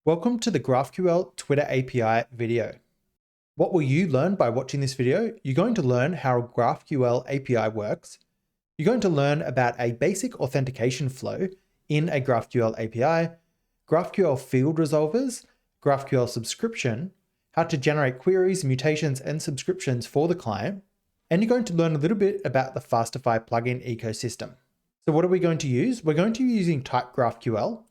Welcome to the GraphQL Twitter API video. What will you learn by watching this video? You're going to learn how GraphQL API works. You're going to learn about a basic authentication flow in a GraphQL API, GraphQL field resolvers, GraphQL subscription, how to generate queries, mutations, and subscriptions for the client, and you're going to learn a little bit about the Fastify plugin ecosystem. So what are we going to use? We're going to be using TypeGraphQL.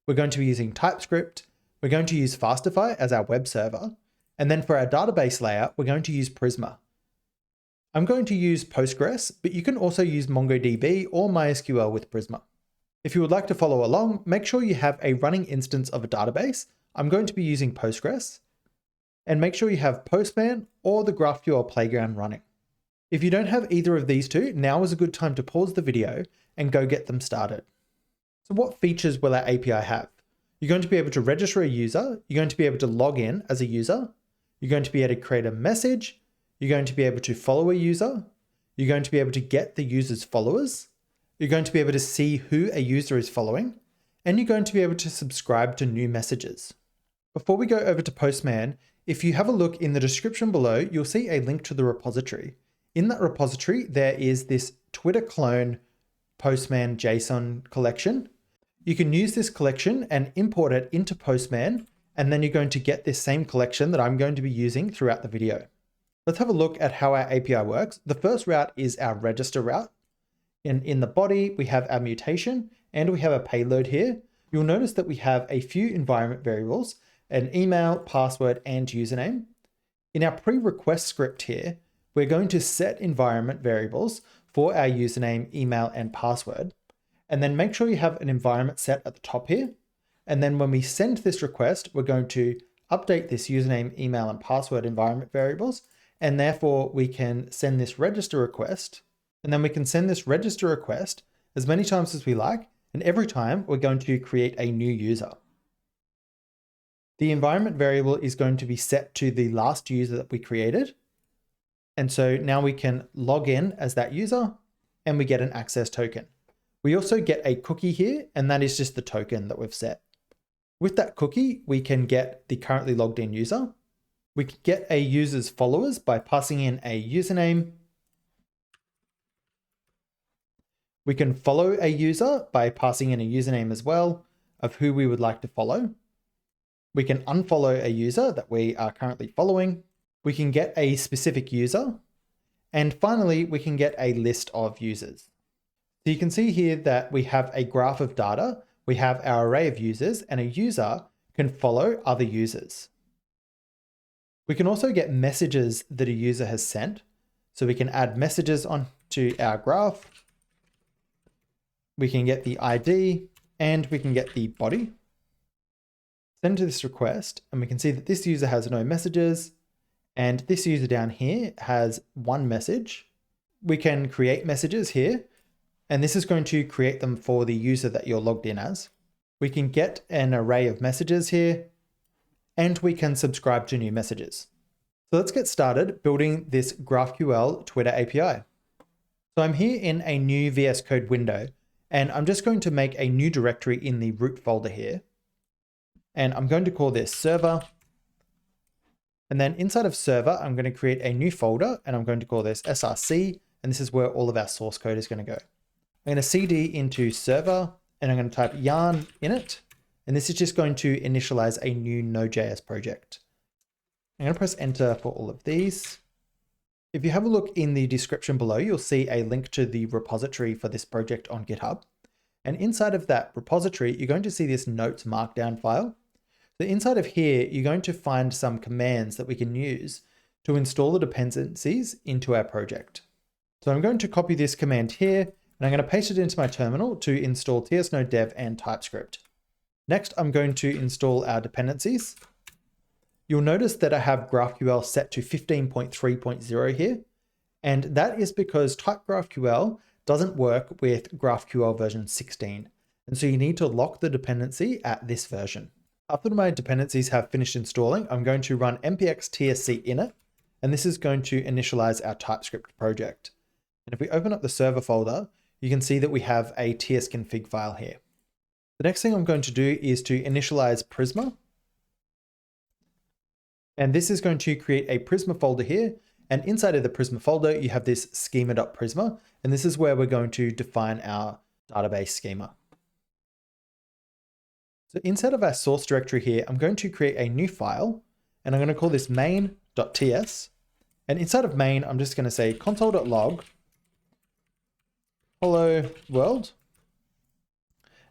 We're going to be using TypeScript. We're going to use Fastify as our web server. And then for our database layout, we're going to use Prisma. I'm going to use Postgres, but you can also use MongoDB or MySQL with Prisma. If you would like to follow along, make sure you have a running instance of a database. I'm going to be using Postgres. And make sure you have Postman or the GraphQL playground running. If you don't have either of these two, now is a good time to pause the video and go get them started. So what features will our API have? You're going to be able to register a user. You're going to be able to log in as a user. You're going to be able to create a message. You're going to be able to follow a user. You're going to be able to get the user's followers. You're going to be able to see who a user is following. And you're going to be able to subscribe to new messages. Before we go over to Postman, if you have a look in the description below, you'll see a link to the repository. In that repository, there is this Twitter clone Postman JSON collection. You can use this collection and import it into Postman, and then you're going to get this same collection that I'm going to be using throughout the video. Let's have a look at how our API works. The first route is our register route. In the body, we have our mutation and we have a payload here. You'll notice that we have a few environment variables, an email, password, and username. In our pre-request script here, we're going to set environment variables for our username, email, and password. And then make sure you have an environment set at the top here. And then when we send this request, we're going to update this username, email, and password environment variables. And therefore we can send this register request. And then we can send this register request as many times as we like. And every time we're going to create a new user. The environment variable is going to be set to the last user that we created. And so now we can log in as that user and we get an access token. We also get a cookie here, and that is just the token that we've set. With that cookie, we can get the currently logged in user. We can get a user's followers by passing in a username. We can follow a user by passing in a username as well of who we would like to follow. We can unfollow a user that we are currently following. We can get a specific user. And finally, we can get a list of users. So you can see here that we have a graph of data. We have our array of users, and a user can follow other users. We can also get messages that a user has sent. So we can add messages onto our graph. We can get the ID and we can get the body. Send to this request, and we can see that this user has no messages. And this user down here has one message. We can create messages here, and this is going to create them for the user that you're logged in as. We can get an array of messages here, and we can subscribe to new messages. So let's get started building this GraphQL Twitter API. So I'm here in a new VS Code window, and I'm just going to make a new directory in the root folder here. And I'm going to call this server. And then inside of server, I'm going to create a new folder, and I'm going to call this src, and this is where all of our source code is going to go. I'm going to cd into server, and I'm going to type yarn in it, and this is just going to initialize a new Node.js project. I'm going to press enter for all of these. If you have a look in the description below, you'll see a link to the repository for this project on GitHub. And inside of that repository, you're going to see this notes markdown file. So inside of here, you're going to find some commands that we can use to install the dependencies into our project. So I'm going to copy this command here, and I'm going to paste it into my terminal to install tsnodev and TypeScript. Next, I'm going to install our dependencies. You'll notice that I have GraphQL set to 15.3.0 here, and that is because TypeGraphQL doesn't work with GraphQL version 16. And so you need to lock the dependency at this version. After my dependencies have finished installing, I'm going to run npx tsc init, and this is going to initialize our TypeScript project. And if we open up the server folder, you can see that we have a tsconfig file here. The next thing I'm going to do is to initialize Prisma. And this is going to create a Prisma folder here. And inside of the Prisma folder, you have this schema.prisma. And this is where we're going to define our database schema. So inside of our source directory here, I'm going to create a new file and I'm going to call this main.ts. And inside of main, I'm just going to say console.log hello world.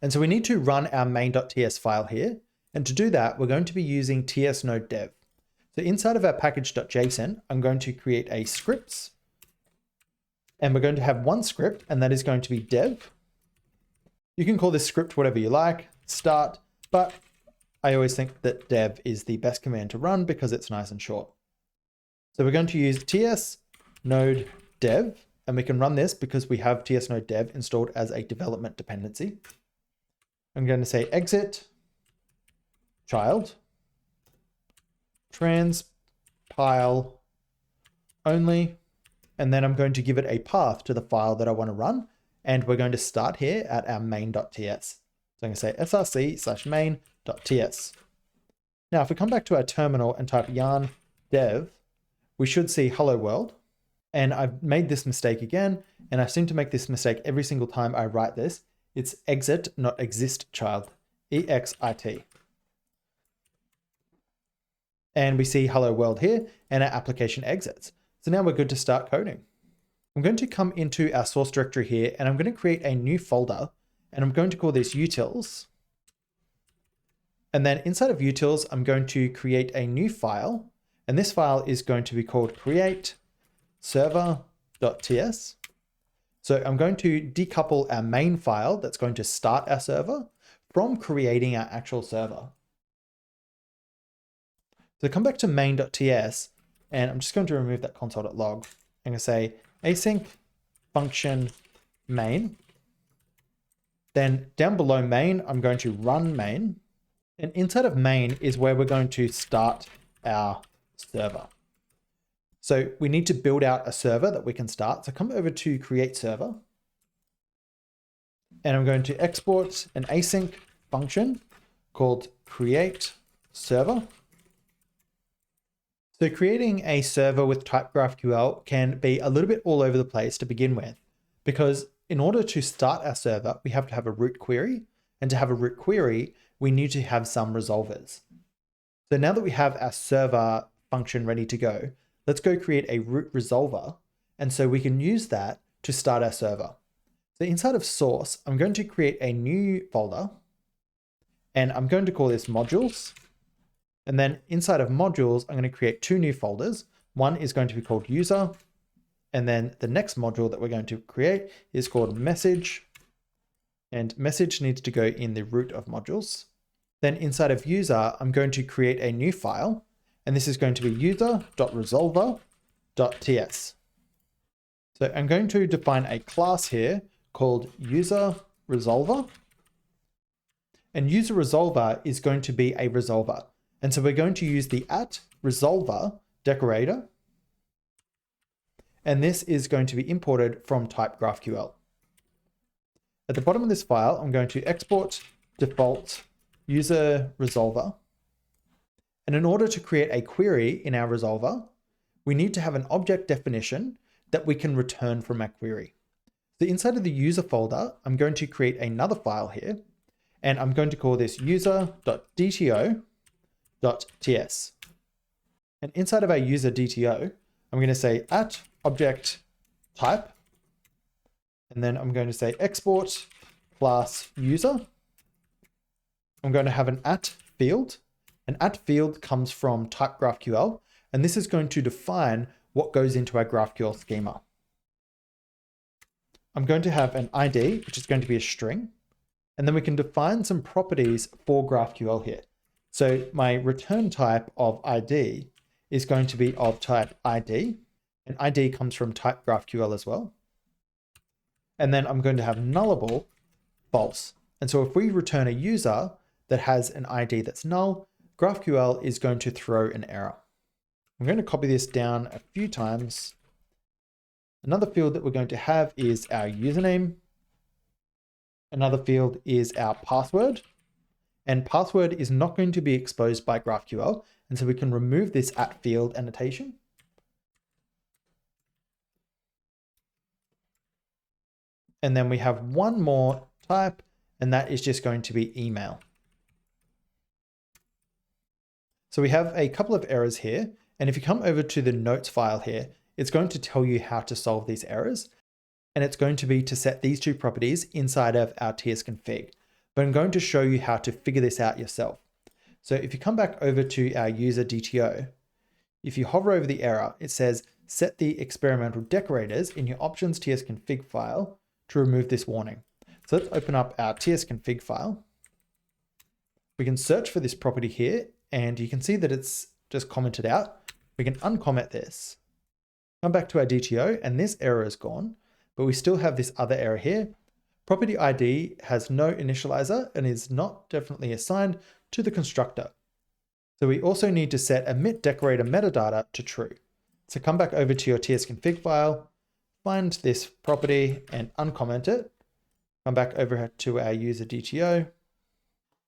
And so we need to run our main.ts file here. And to do that, we're going to be using ts node dev. So inside of our package.json, I'm going to create a scripts. And we're going to have one script, and that is going to be dev. You can call this script whatever you like, start, but I always think that dev is the best command to run because it's nice and short. So we're going to use ts node dev, and we can run this because we have ts node dev installed as a development dependency. I'm going to say exit child transpile only, and then I'm going to give it a path to the file that I want to run, and we're going to start here at our main.ts. So I'm going to say src/main.ts. Now, if we come back to our terminal and type yarn dev, we should see hello world. And I've made this mistake again, and I seem to make this mistake every single time I write this. It's exit, not exist child, EXIT. And we see hello world here, and our application exits. So now we're good to start coding. I'm going to come into our source directory here, and I'm going to create a new folder, and I'm going to call this utils. And then inside of utils, I'm going to create a new file, and this file is going to be called create server.ts. So I'm going to decouple our main file that's going to start our server from creating our actual server. So come back to main.ts, and I'm just going to remove that console.log. I'm going to say async function main. Then down below main, I'm going to run main. And inside of main is where we're going to start our server. So we need to build out a server that we can start. So come over to create server. And I'm going to export an async function called create server. So creating a server with TypeGraphQL can be a little bit all over the place to begin with, because in order to start our server, we have to have a root query. And to have a root query, we need to have some resolvers. So now that we have our server function ready to go, let's go create a root resolver. And so we can use that to start our server. So inside of source, I'm going to create a new folder, and I'm going to call this modules. And then inside of modules, I'm going to create two new folders. One is going to be called user. And then the next module that we're going to create is called message. And message needs to go in the root of modules. Then inside of user, I'm going to create a new file. And this is going to be user.resolver.ts. So I'm going to define a class here called user resolver. And user resolver is going to be a resolver. And so we're going to use the @resolver decorator. And this is going to be imported from TypeGraphQL. At the bottom of this file, I'm going to export default user resolver. And in order to create a query in our resolver, we need to have an object definition that we can return from our query. So inside of the user folder, I'm going to create another file here, and I'm going to call this user.dto.ts. And inside of our user DTO, I'm going to say @object type, and then I'm going to say export class user. I'm going to have an @field. An @field comes from TypeGraphQL, and this is going to define what goes into our GraphQL schema. I'm going to have an ID, which is going to be a string, and then we can define some properties for GraphQL here. So my return type of ID is going to be of type ID, and ID comes from TypeGraphQL as well. And then I'm going to have nullable false. And so if we return a user that has an ID that's null, GraphQL is going to throw an error. I'm going to copy this down a few times. Another field that we're going to have is our username. Another field is our password. And password is not going to be exposed by GraphQL. And so we can remove this @field annotation. And then we have one more type, and that is just going to be email. So we have a couple of errors here. And if you come over to the notes file here, it's going to tell you how to solve these errors. And it's going to be to set these two properties inside of our tsconfig. But I'm going to show you how to figure this out yourself. So if you come back over to our user DTO, if you hover over the error, it says set the experimental decorators in your options tsconfig file to remove this warning. So let's open up our tsconfig file. We can search for this property here, and you can see that it's just commented out. We can uncomment this, come back to our DTO, and this error is gone, but we still have this other error here. Property ID has no initializer and is not definitely assigned to the constructor. So we also need to set emit decorator metadata to true. So come back over to your tsconfig file, find this property and uncomment it. Come back over to our user DTO.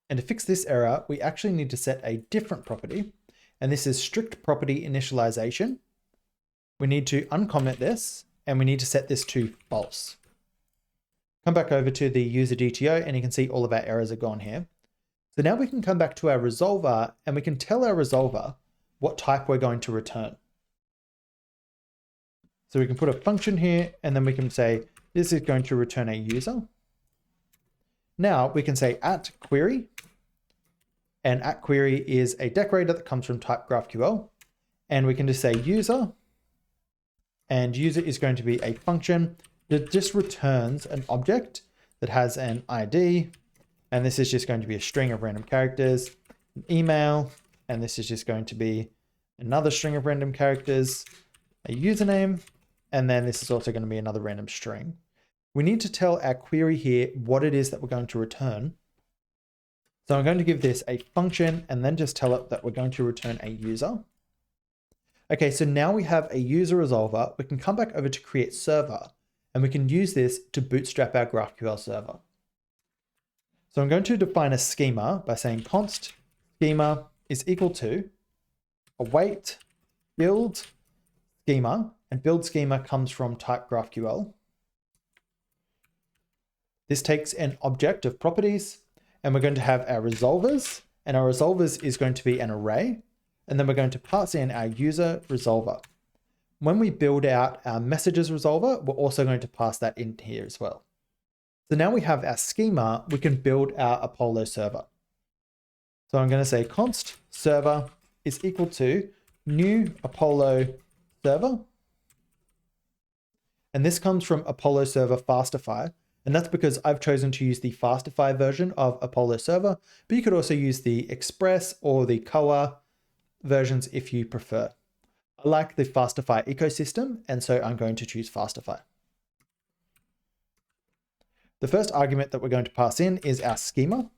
And to fix this error, we actually need to set a different property. And this is strict property initialization. We need to uncomment this, and we need to set this to false. Come back over to the user DTO, and you can see all of our errors are gone here. So now we can come back to our resolver, and we can tell our resolver what type we're going to return. So we can put a function here, and then we can say, this is going to return a user. Now we can say @query, and @query is a decorator that comes from TypeGraphQL. And we can just say user, and user is going to be a function that just returns an object that has an ID. And this is just going to be a string of random characters, an email, and this is just going to be another string of random characters, a username, and then this is also going to be another random string. We need to tell our query here what it is that we're going to return. So I'm going to give this a function and then just tell it that we're going to return a user. Okay, so now we have a user resolver. We can come back over to create server, and we can use this to bootstrap our GraphQL server. So I'm going to define a schema by saying const schema is equal to await build schema, and build schema comes from TypeGraphQL. This takes an object of properties, and we're going to have our resolvers, and our resolvers is going to be an array, and then we're going to pass in our user resolver. When we build out our messages resolver, we're also going to pass that in here as well. So now we have our schema, we can build our Apollo server. So I'm going to say const server is equal to new Apollo server. And this comes from Apollo server Fastify. And that's because I've chosen to use the Fastify version of Apollo server, but you could also use the Express or the Koa versions if you prefer. I like the Fastify ecosystem, and so I'm going to choose Fastify. The first argument that we're going to pass in is our schema.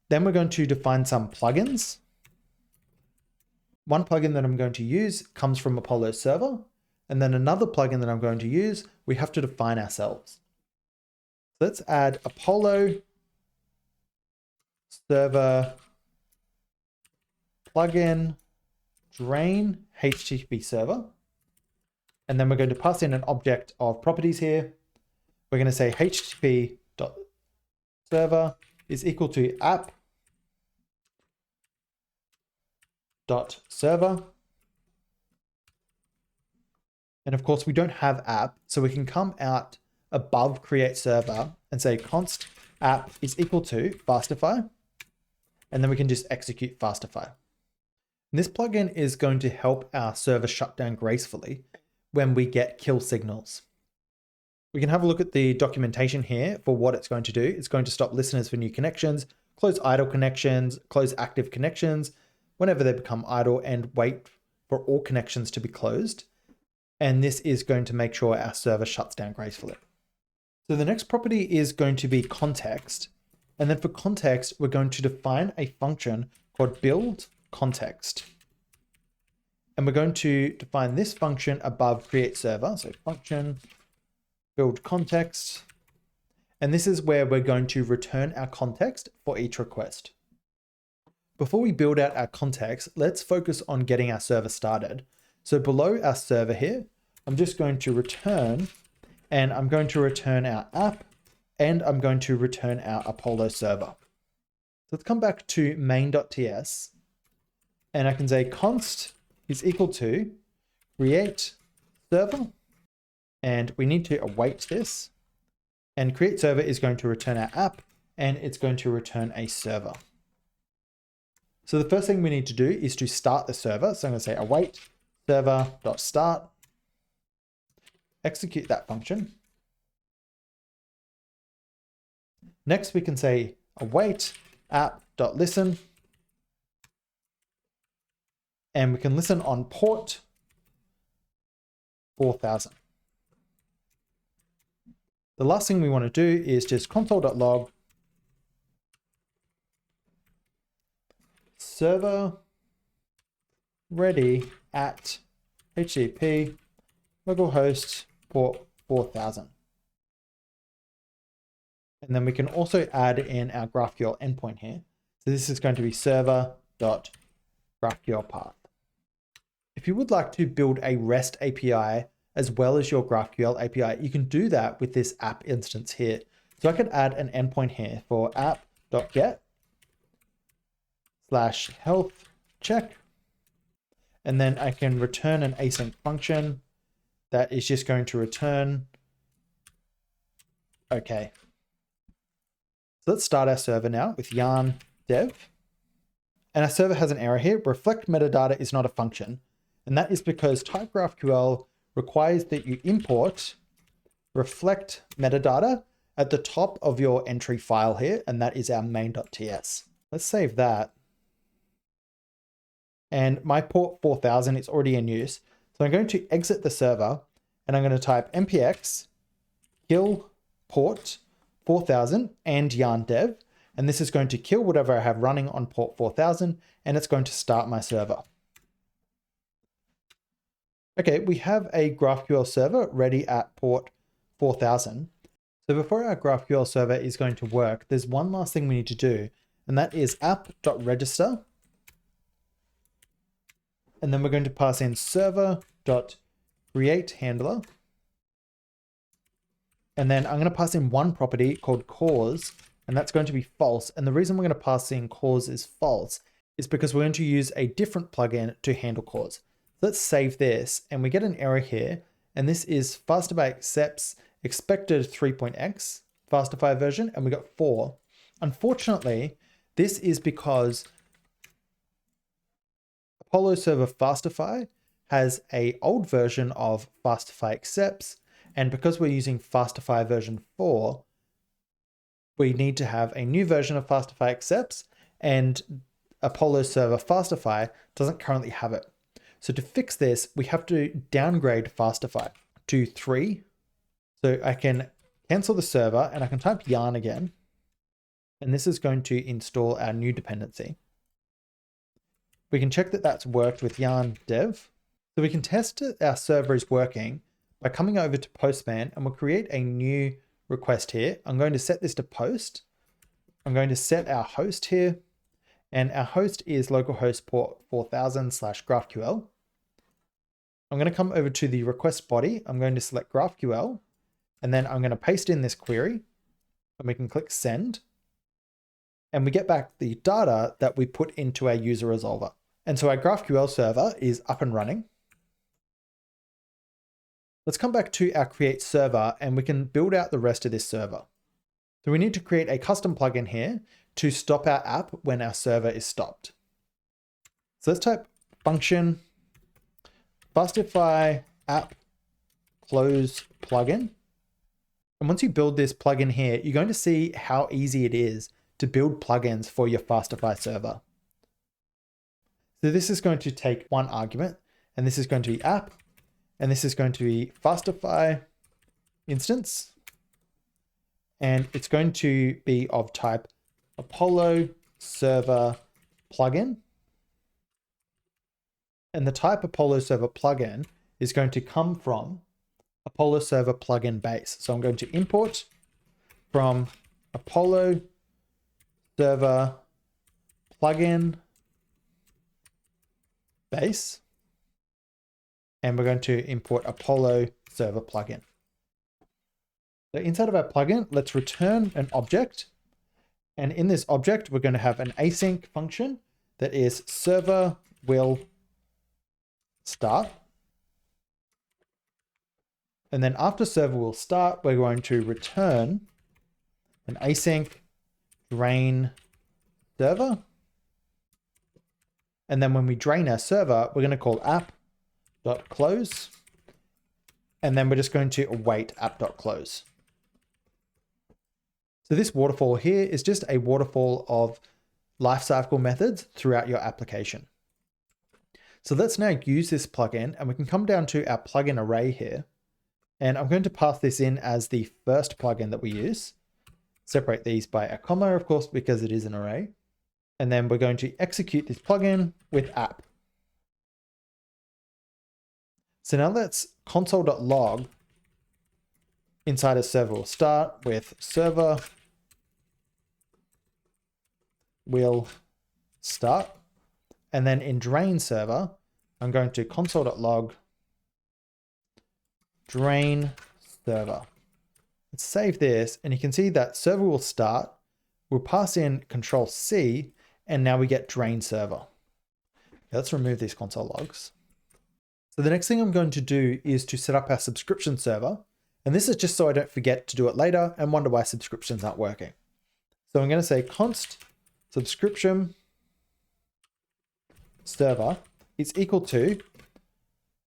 Then we're going to define some plugins. One plugin that I'm going to use comes from Apollo server, and then another plugin that I'm going to use, we have to define ourselves. Let's add Apollo server plugin drain HTTP server. And then we're going to pass in an object of properties here. We're going to say http.server is equal to app.server. And of course, we don't have app, so we can come out above create server and say const app is equal to Fastify. And then we can just execute Fastify. And this plugin is going to help our server shut down gracefully when we get kill signals. We can have a look at the documentation here for what it's going to do. It's going to stop listeners for new connections, close idle connections, close active connections whenever they become idle, and wait for all connections to be closed. And this is going to make sure our server shuts down gracefully. So the next property is going to be context. And then for context, we're going to define a function called build context. And we're going to define this function above create server. So function build context. And this is where we're going to return our context for each request. Before we build out our context, let's focus on getting our server started. So below our server here, I'm just going to return, and I'm going to return our app, and I'm going to return our Apollo server. So let's come back to main.ts, and I can say const is equal to create server, and we need to await this, and create server is going to return our app, and it's going to return a server. So the first thing we need to do is to start the server. So I'm going to say await server.start, execute that function. Next, we can say await app.listen, and we can listen on port 4000. The last thing we want to do is just console.log server ready at HTTP localhost port 4000. And then we can also add in our GraphQL endpoint here. So this is going to be server.GraphQL path. If you would like to build a REST API as well as your GraphQL API, you can do that with this app instance here. So I could add an endpoint here for app.get/health check. And then I can return an async function that is just going to return okay. So let's start our server now with yarn dev. And our server has an error here. Reflect metadata is not a function. And that is because TypeGraphQL requires that you import reflect metadata at the top of your entry file here. And that is our main.ts. Let's save that. And my port 4000 is already in use. So I'm going to exit the server, and I'm going to type npx kill port 4000 and yarn dev. And this is going to kill whatever I have running on port 4000, and it's going to start my server. Okay, we have a GraphQL server ready at port 4000. So before our GraphQL server is going to work, there's one last thing we need to do, and that is app.register. And then we're going to pass in server.createHandler. And then I'm going to pass in one property called cause, and that's going to be false. And the reason we're going to pass in cause is false is because we're going to use a different plugin to handle cause. Let's save this, and we get an error here. And this is Fastify accepts expected 3.x Fastify version, and we got 4. Unfortunately, this is because Apollo server Fastify has an old version of Fastify accepts, and because we're using Fastify version 4, we need to have a new version of Fastify accepts, and Apollo server Fastify doesn't currently have it. So to fix this, we have to downgrade Fastify to 3. So I can cancel the server, and I can type yarn again, and this is going to install our new dependency. We can check that that's worked with yarn dev. So we can test that our server is working by coming over to Postman, and we'll create a new request here. I'm going to set this to post. I'm going to set our host here, and our host is localhost port 4000/GraphQL. I'm going to come over to the request body. I'm going to select GraphQL, and then I'm going to paste in this query, and we can click send. And we get back the data that we put into our user resolver. And so our GraphQL server is up and running. Let's come back to our create server, and we can build out the rest of this server. So we need to create a custom plugin here to stop our app when our server is stopped. So let's type function Fastify app close plugin. And once you build this plugin here, you're going to see how easy it is to build plugins for your Fastify server. So this is going to take one argument, and this is going to be app, and this is going to be Fastify instance, and it's going to be of type Apollo server plugin. And the type Apollo server plugin is going to come from Apollo server plugin base. So I'm going to import from Apollo server plugin base, and we're going to import Apollo server plugin. So inside of our plugin, let's return an object. And in this object, we're going to have an async function that is server will start. And then after server will start, we're going to return an async drain server. And then when we drain our server, we're going to call app.close. And then we're just going to await app.close. So this waterfall here is just a waterfall of lifecycle methods throughout your application. So let's now use this plugin, and we can come down to our plugin array here. And I'm going to pass this in as the first plugin that we use. Separate these by a comma, of course, because it is an array. And then we're going to execute this plugin with app. So now let's console.log inside a server will start with server will start. And then in drain server, I'm going to console.log drain server. Let's save this, and you can see that server will start. We'll pass in Control C, and now we get drain server. Okay, let's remove these console logs. So the next thing I'm going to do is to set up our subscription server. And this is just so I don't forget to do it later and wonder why subscriptions aren't working. So I'm going to say const subscription server is equal to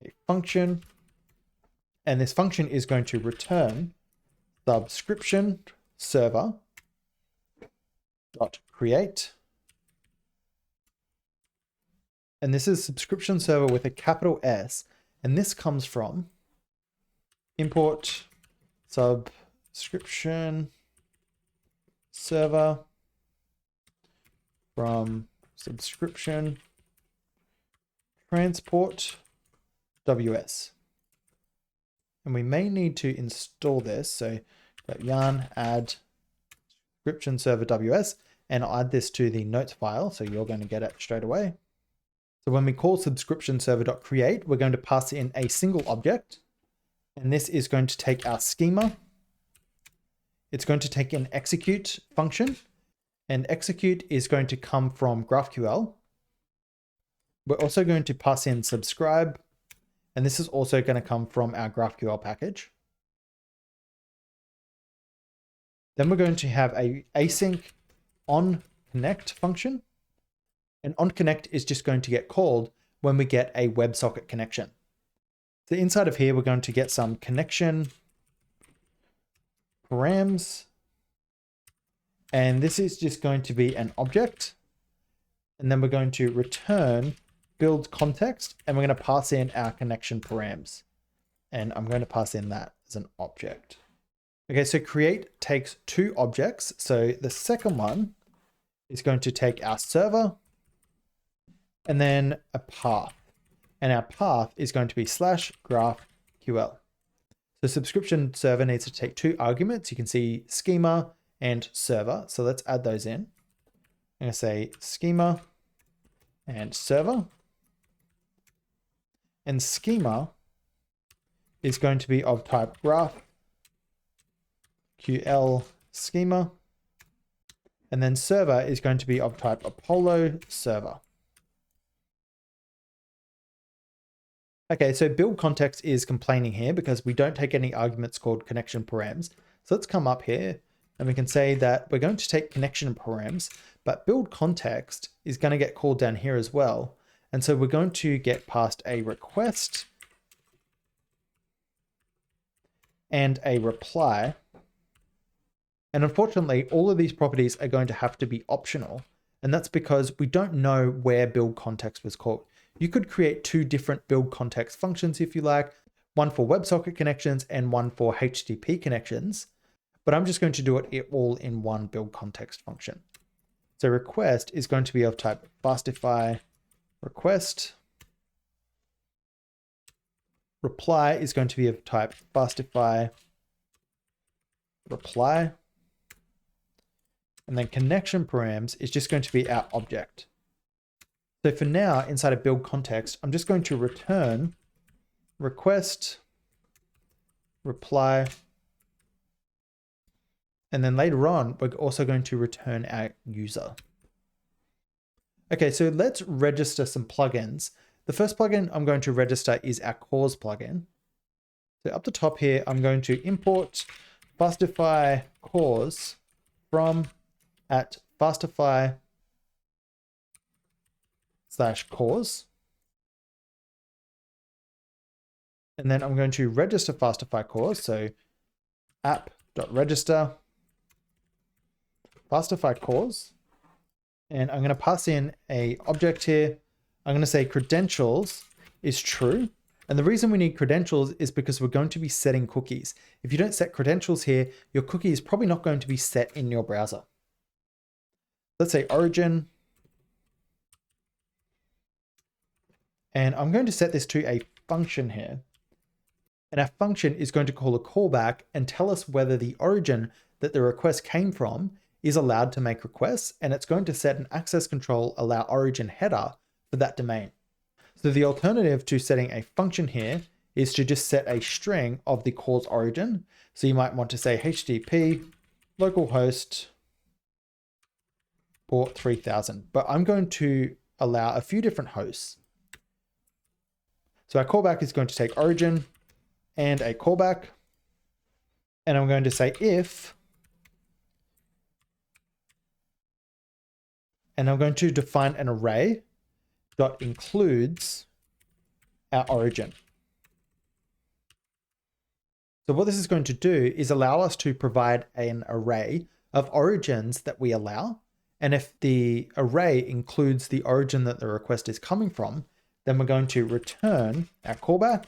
a function. And this function is going to return subscription server dot create. And this is subscription server with a capital S. And this comes from import subscription server from subscription transport WS. And we may need to install this. So yarn add subscription server WS, and I'll add this to the notes file. So you're going to get it straight away. So when we call subscription server.create, we're going to pass in a single object. And this is going to take our schema. It's going to take an execute function, and execute is going to come from GraphQL. We're also going to pass in subscribe, and this is also going to come from our GraphQL package. Then we're going to have a async onConnect function, and onConnect is just going to get called when we get a WebSocket connection. So inside of here, we're going to get some connection params, and this is just going to be an object. And then we're going to return build context, and we're going to pass in our connection params. And I'm going to pass in that as an object. Okay, so create takes two objects. So the second one is going to take our server and then a path. And our path is going to be /GraphQL. The subscription server needs to take two arguments. You can see schema and server. So let's add those in. I'm going to say schema and server. And schema is going to be of type GraphQL schema. And then server is going to be of type Apollo server. Okay, so build context is complaining here because we don't take any arguments called connection params. So let's come up here and we can say that we're going to take connection params, but build context is going to get called down here as well. And so we're going to get past a request and a reply. And unfortunately, all of these properties are going to have to be optional. And that's because we don't know where build context was called. You could create two different build context functions if you like, one for WebSocket connections and one for HTTP connections, but I'm just going to do it all in one build context function. So request is going to be of type Fastify request. Reply is going to be of type Fastify reply. And then connection params is just going to be our object. So for now, inside of build context, I'm just going to return request, reply, and then later on, we're also going to return our user. Okay, so let's register some plugins. The first plugin I'm going to register is our cause plugin. So up the top here, I'm going to import Fastify cause from at Fastify/cause. And then I'm going to register Fastify cause. So app.register Fastify cause. And I'm going to pass in a object here. I'm going to say credentials is true. And the reason we need credentials is because we're going to be setting cookies. If you don't set credentials here, your cookie is probably not going to be set in your browser. Let's say origin. And I'm going to set this to a function here. And our function is going to call a callback and tell us whether the origin that the request came from is allowed to make requests, and it's going to set an access control allow origin header for that domain. So the alternative to setting a function here is to just set a string of the cause origin. So you might want to say HTTP localhost port 3000, but I'm going to allow a few different hosts. So our callback is going to take origin and a callback, and I'm going to say if, and I'm going to define an array dot includes our origin. So what this is going to do is allow us to provide an array of origins that we allow. And if the array includes the origin that the request is coming from, then we're going to return our callback.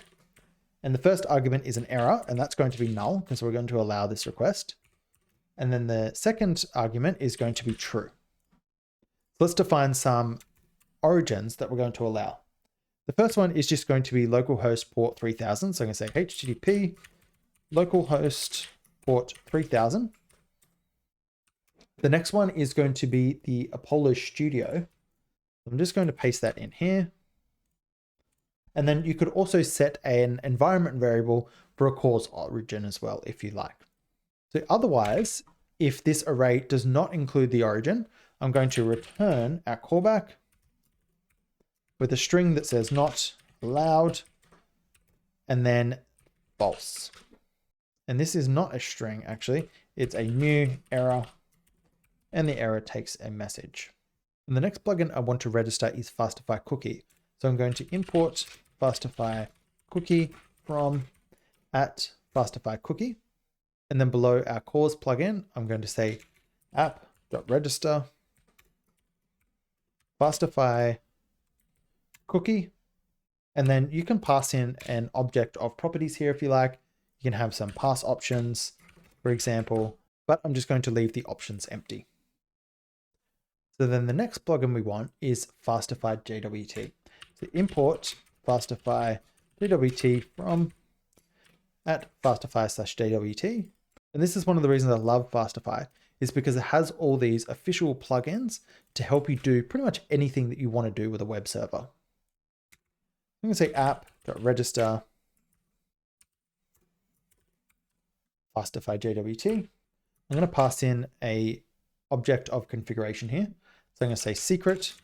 And the first argument is an error, and that's going to be null because we're going to allow this request. And then the second argument is going to be true. So let's define some origins that we're going to allow. The first one is just going to be localhost port 3000. So I'm going to say HTTP localhost port 3000. The next one is going to be the Apollo Studio. I'm just going to paste that in here. And then you could also set an environment variable for a cause origin as well, if you like. So otherwise, if this array does not include the origin, I'm going to return our callback with a string that says not allowed, and then false. And this is not a string, actually. It's a new error, and the error takes a message. And the next plugin I want to register is Fastify cookie. So I'm going to import Fastify cookie from at Fastify cookie. And then below our cause plugin, I'm going to say app.register Fastify cookie. And then you can pass in an object of properties here if you like. You can have some pass options, for example, but I'm just going to leave the options empty. So then the next plugin we want is Fastify JWT. So import Fastify JWT from at Fastify/JWT. And this is one of the reasons I love Fastify, is because it has all these official plugins to help you do pretty much anything that you want to do with a web server. I'm going to say app.register Fastify JWT. I'm going to pass in a object of configuration here. So I'm going to say secret,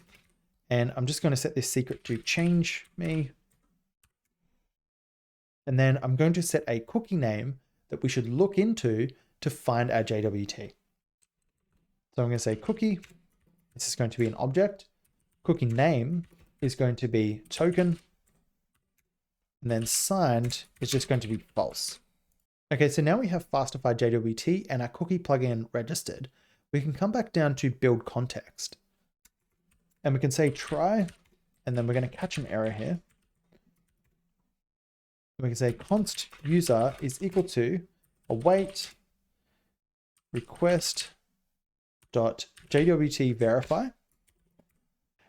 and I'm just going to set this secret to change me. And then I'm going to set a cookie name that we should look into to find our JWT. So I'm going to say cookie. This is going to be an object. Cookie name is going to be token. And then signed is just going to be false. Okay, so now we have Fastify JWT and our cookie plugin registered. We can come back down to build context. And we can say try, and then we're going to catch an error here. We can say const user is equal to await request dot JWT verify.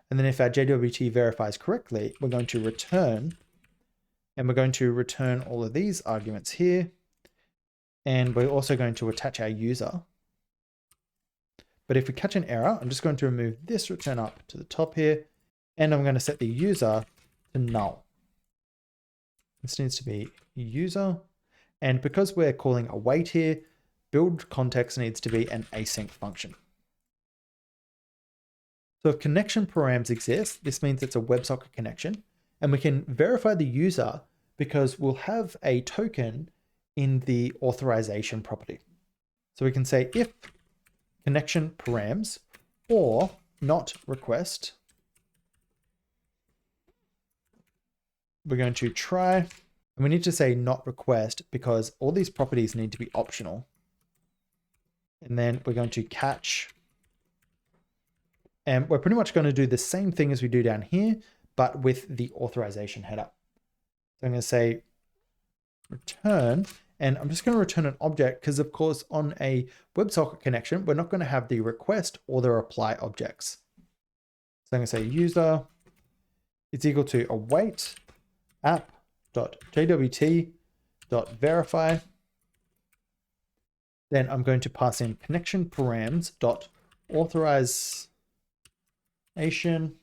And then if our JWT verifies correctly, we're going to return, and we're going to return all of these arguments here. And we're also going to attach our user. But if we catch an error, I'm just going to remove this return up to the top here, and I'm going to set the user to null. This needs to be user. And because we're calling await here, build context needs to be an async function. So if connection params exist, this means it's a WebSocket connection, and we can verify the user because we'll have a token in the authorization property. So we can say if connection params or not request, we're going to try, and we need to say not request because all these properties need to be optional. And then we're going to catch, and we're pretty much going to do the same thing as we do down here, but with the authorization header. So I'm going to say return, and I'm just going to return an object because of course on a WebSocket connection, we're not going to have the request or the reply objects. So I'm going to say user is equal to await app.jwt.verify. Then I'm going to pass in connection params.authorization.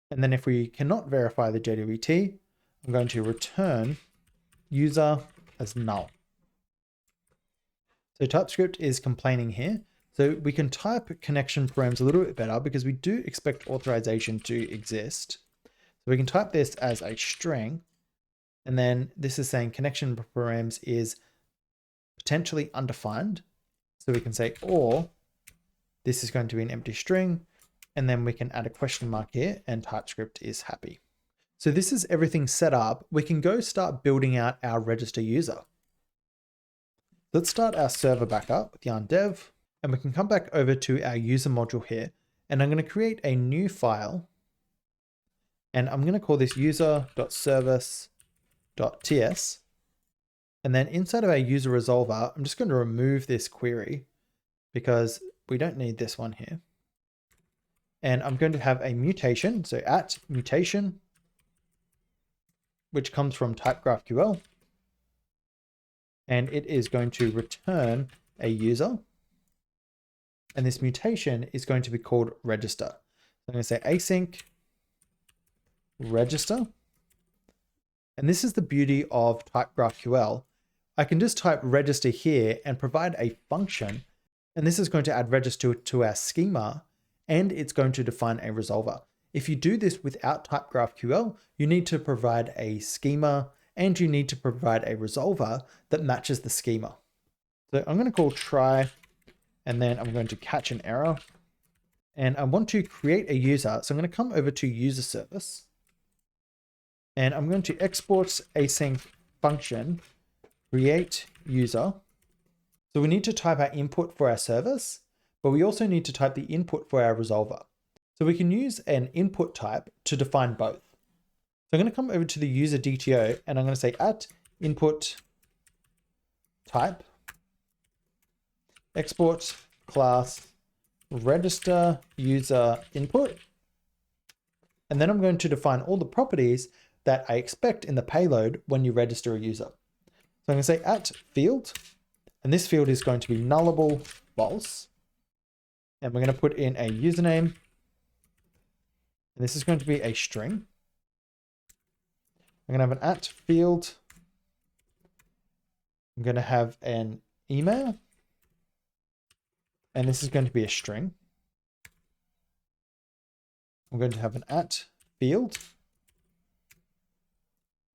And then if we cannot verify the JWT, I'm going to return user as null. So TypeScript is complaining here. So we can type connection params a little bit better because we do expect authorization to exist. So we can type this as a string, and then this is saying connection params is potentially undefined. So we can say, or this is going to be an empty string, and then we can add a question mark here and TypeScript is happy. So this is everything set up. We can go start building out our register user. Let's start our server back up with yarn dev, and we can come back over to our user module here, and I'm going to create a new file. And I'm going to call this user.service.ts. And then inside of our user resolver, I'm just going to remove this query because we don't need this one here. And I'm going to have a mutation. So at mutation, which comes from TypeGraphQL. And it is going to return a user. And this mutation is going to be called register. So I'm going to say async register. And this is the beauty of TypeGraphQL. I can just type register here and provide a function, and this is going to add register to our schema, and it's going to define a resolver. If you do this without TypeGraphQL, you need to provide a schema and you need to provide a resolver that matches the schema. So I'm going to call try, and then I'm going to catch an error, and I want to create a user. So I'm going to come over to user service. And I'm going to export async function, create user. So we need to type our input for our service, but we also need to type the input for our resolver. So we can use an input type to define both. So I'm going to come over to the user DTO and I'm going to say at input type, export class register user input. And then I'm going to define all the properties that I expect in the payload when you register a user. So I'm going to say at field, and this field is going to be nullable false. And we're going to put in a username. And this is going to be a string. I'm going to have an at field. I'm going to have an email. And this is going to be a string. I'm going to have an at field.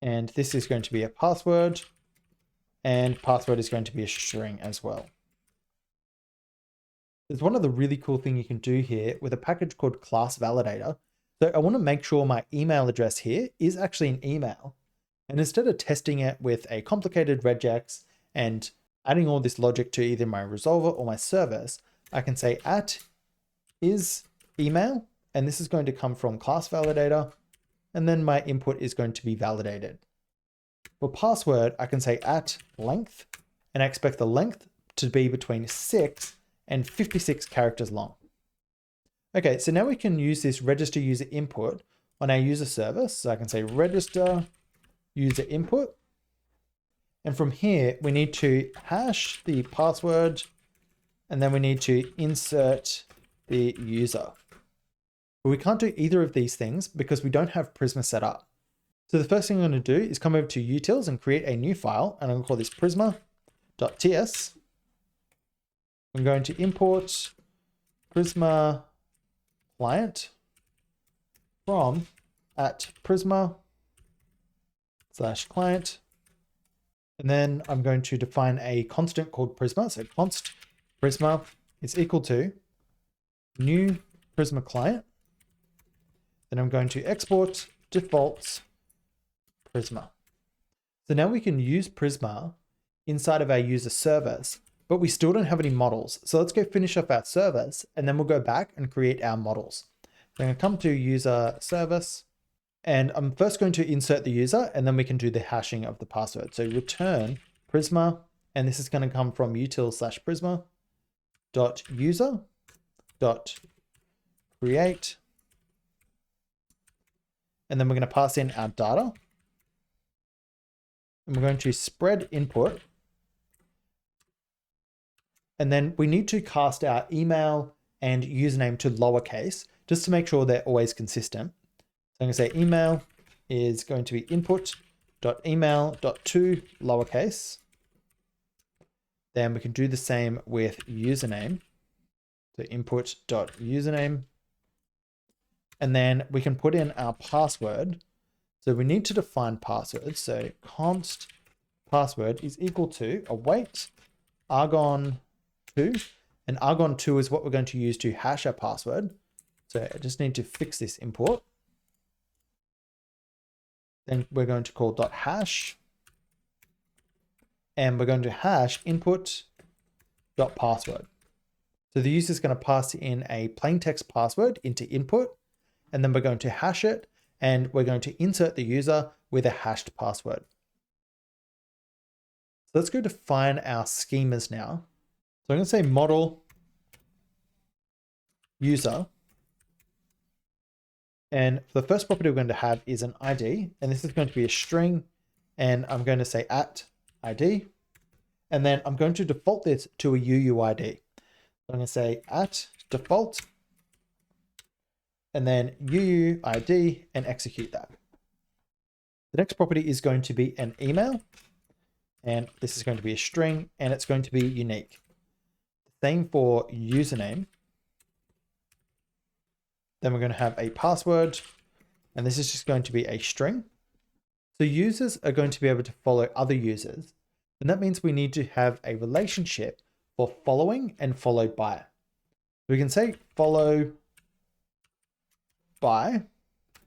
And this is going to be a password, and password is going to be a string as well. There's one of the really cool things you can do here with a package called class validator. So I want to make sure my email address here is actually an email. And instead of testing it with a complicated regex and adding all this logic to either my resolver or my service, I can say at is email, and this is going to come from class validator. And then my input is going to be validated. For password, I can say at length, and I expect the length to be between 6 and 56 characters long. Okay, so now we can use this register user input on our user service. So I can say register user input. And from here, we need to hash the password and then we need to insert the user. But we can't do either of these things because we don't have Prisma set up. So the first thing I'm going to do is come over to utils and create a new file, and I'm going to call this prisma.ts. I'm going to import Prisma client from @prisma/client. And then I'm going to define a constant called Prisma. So const Prisma is equal to new Prisma client. Then I'm going to export defaults Prisma. So now we can use Prisma inside of our user service, but we still don't have any models. So let's go finish up our service, and then we'll go back and create our models. So I'm going to come to user service, and I'm first going to insert the user, and then we can do the hashing of the password. So return Prisma, and this is going to come from util/prisma.user.create. And then we're going to pass in our data. And we're going to spread input. And then we need to cast our email and username to lowercase just to make sure they're always consistent. So I'm going to say email is going to be input.email.to lowercase. Then we can do the same with username. So input.username. And then we can put in our password. So we need to define password. So const password is equal to await argon2. And argon2 is what we're going to use to hash our password. So I just need to fix this import. Then we're going to call .hash. And we're going to hash input.password. So the user is going to pass in a plain text password into input. And then we're going to hash it, and we're going to insert the user with a hashed password. So let's go define our schemas now. So I'm going to say model user. And the first property we're going to have is an ID, and this is going to be a string, and I'm going to say @ID, and then I'm going to default this to a UUID. So I'm going to say @default, and then UUID, and execute that. The next property is going to be an email, and this is going to be a string, and it's going to be unique. Same for username. Then we're going to have a password, and this is just going to be a string. So users are going to be able to follow other users, and that means we need to have a relationship for following and followed by. We can say follow by,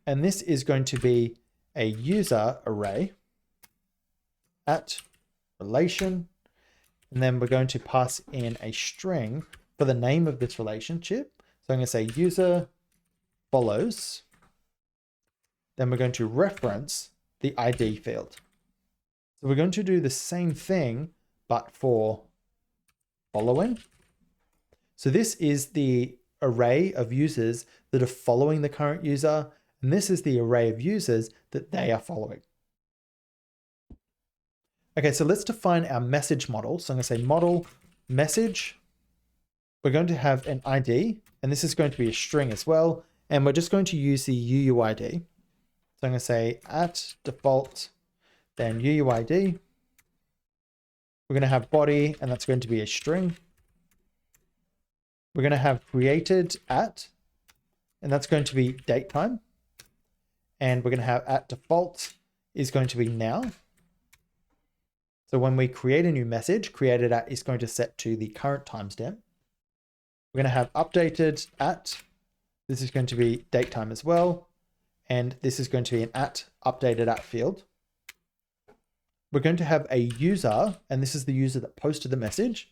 and this is going to be a user array at relation, and then we're going to pass in a string for the name of this relationship. So I'm going to say user follows, then we're going to reference the ID field. So we're going to do the same thing, but for following. So this is the array of users that are following the current user, and this is the array of users that they are following. Okay, so let's define our message model. So I'm going to say model message. We're going to have an ID, and this is going to be a string as well. And we're just going to use the UUID. So I'm going to say @default, then UUID. We're going to have body, and that's going to be a string. We're going to have created at, and that's going to be date time. And we're going to have @default is going to be now. So when we create a new message, created at is going to set to the current timestamp. We're going to have updated at. This is going to be date time as well. And this is going to be an @updated at field. We're going to have a user, and this is the user that posted the message.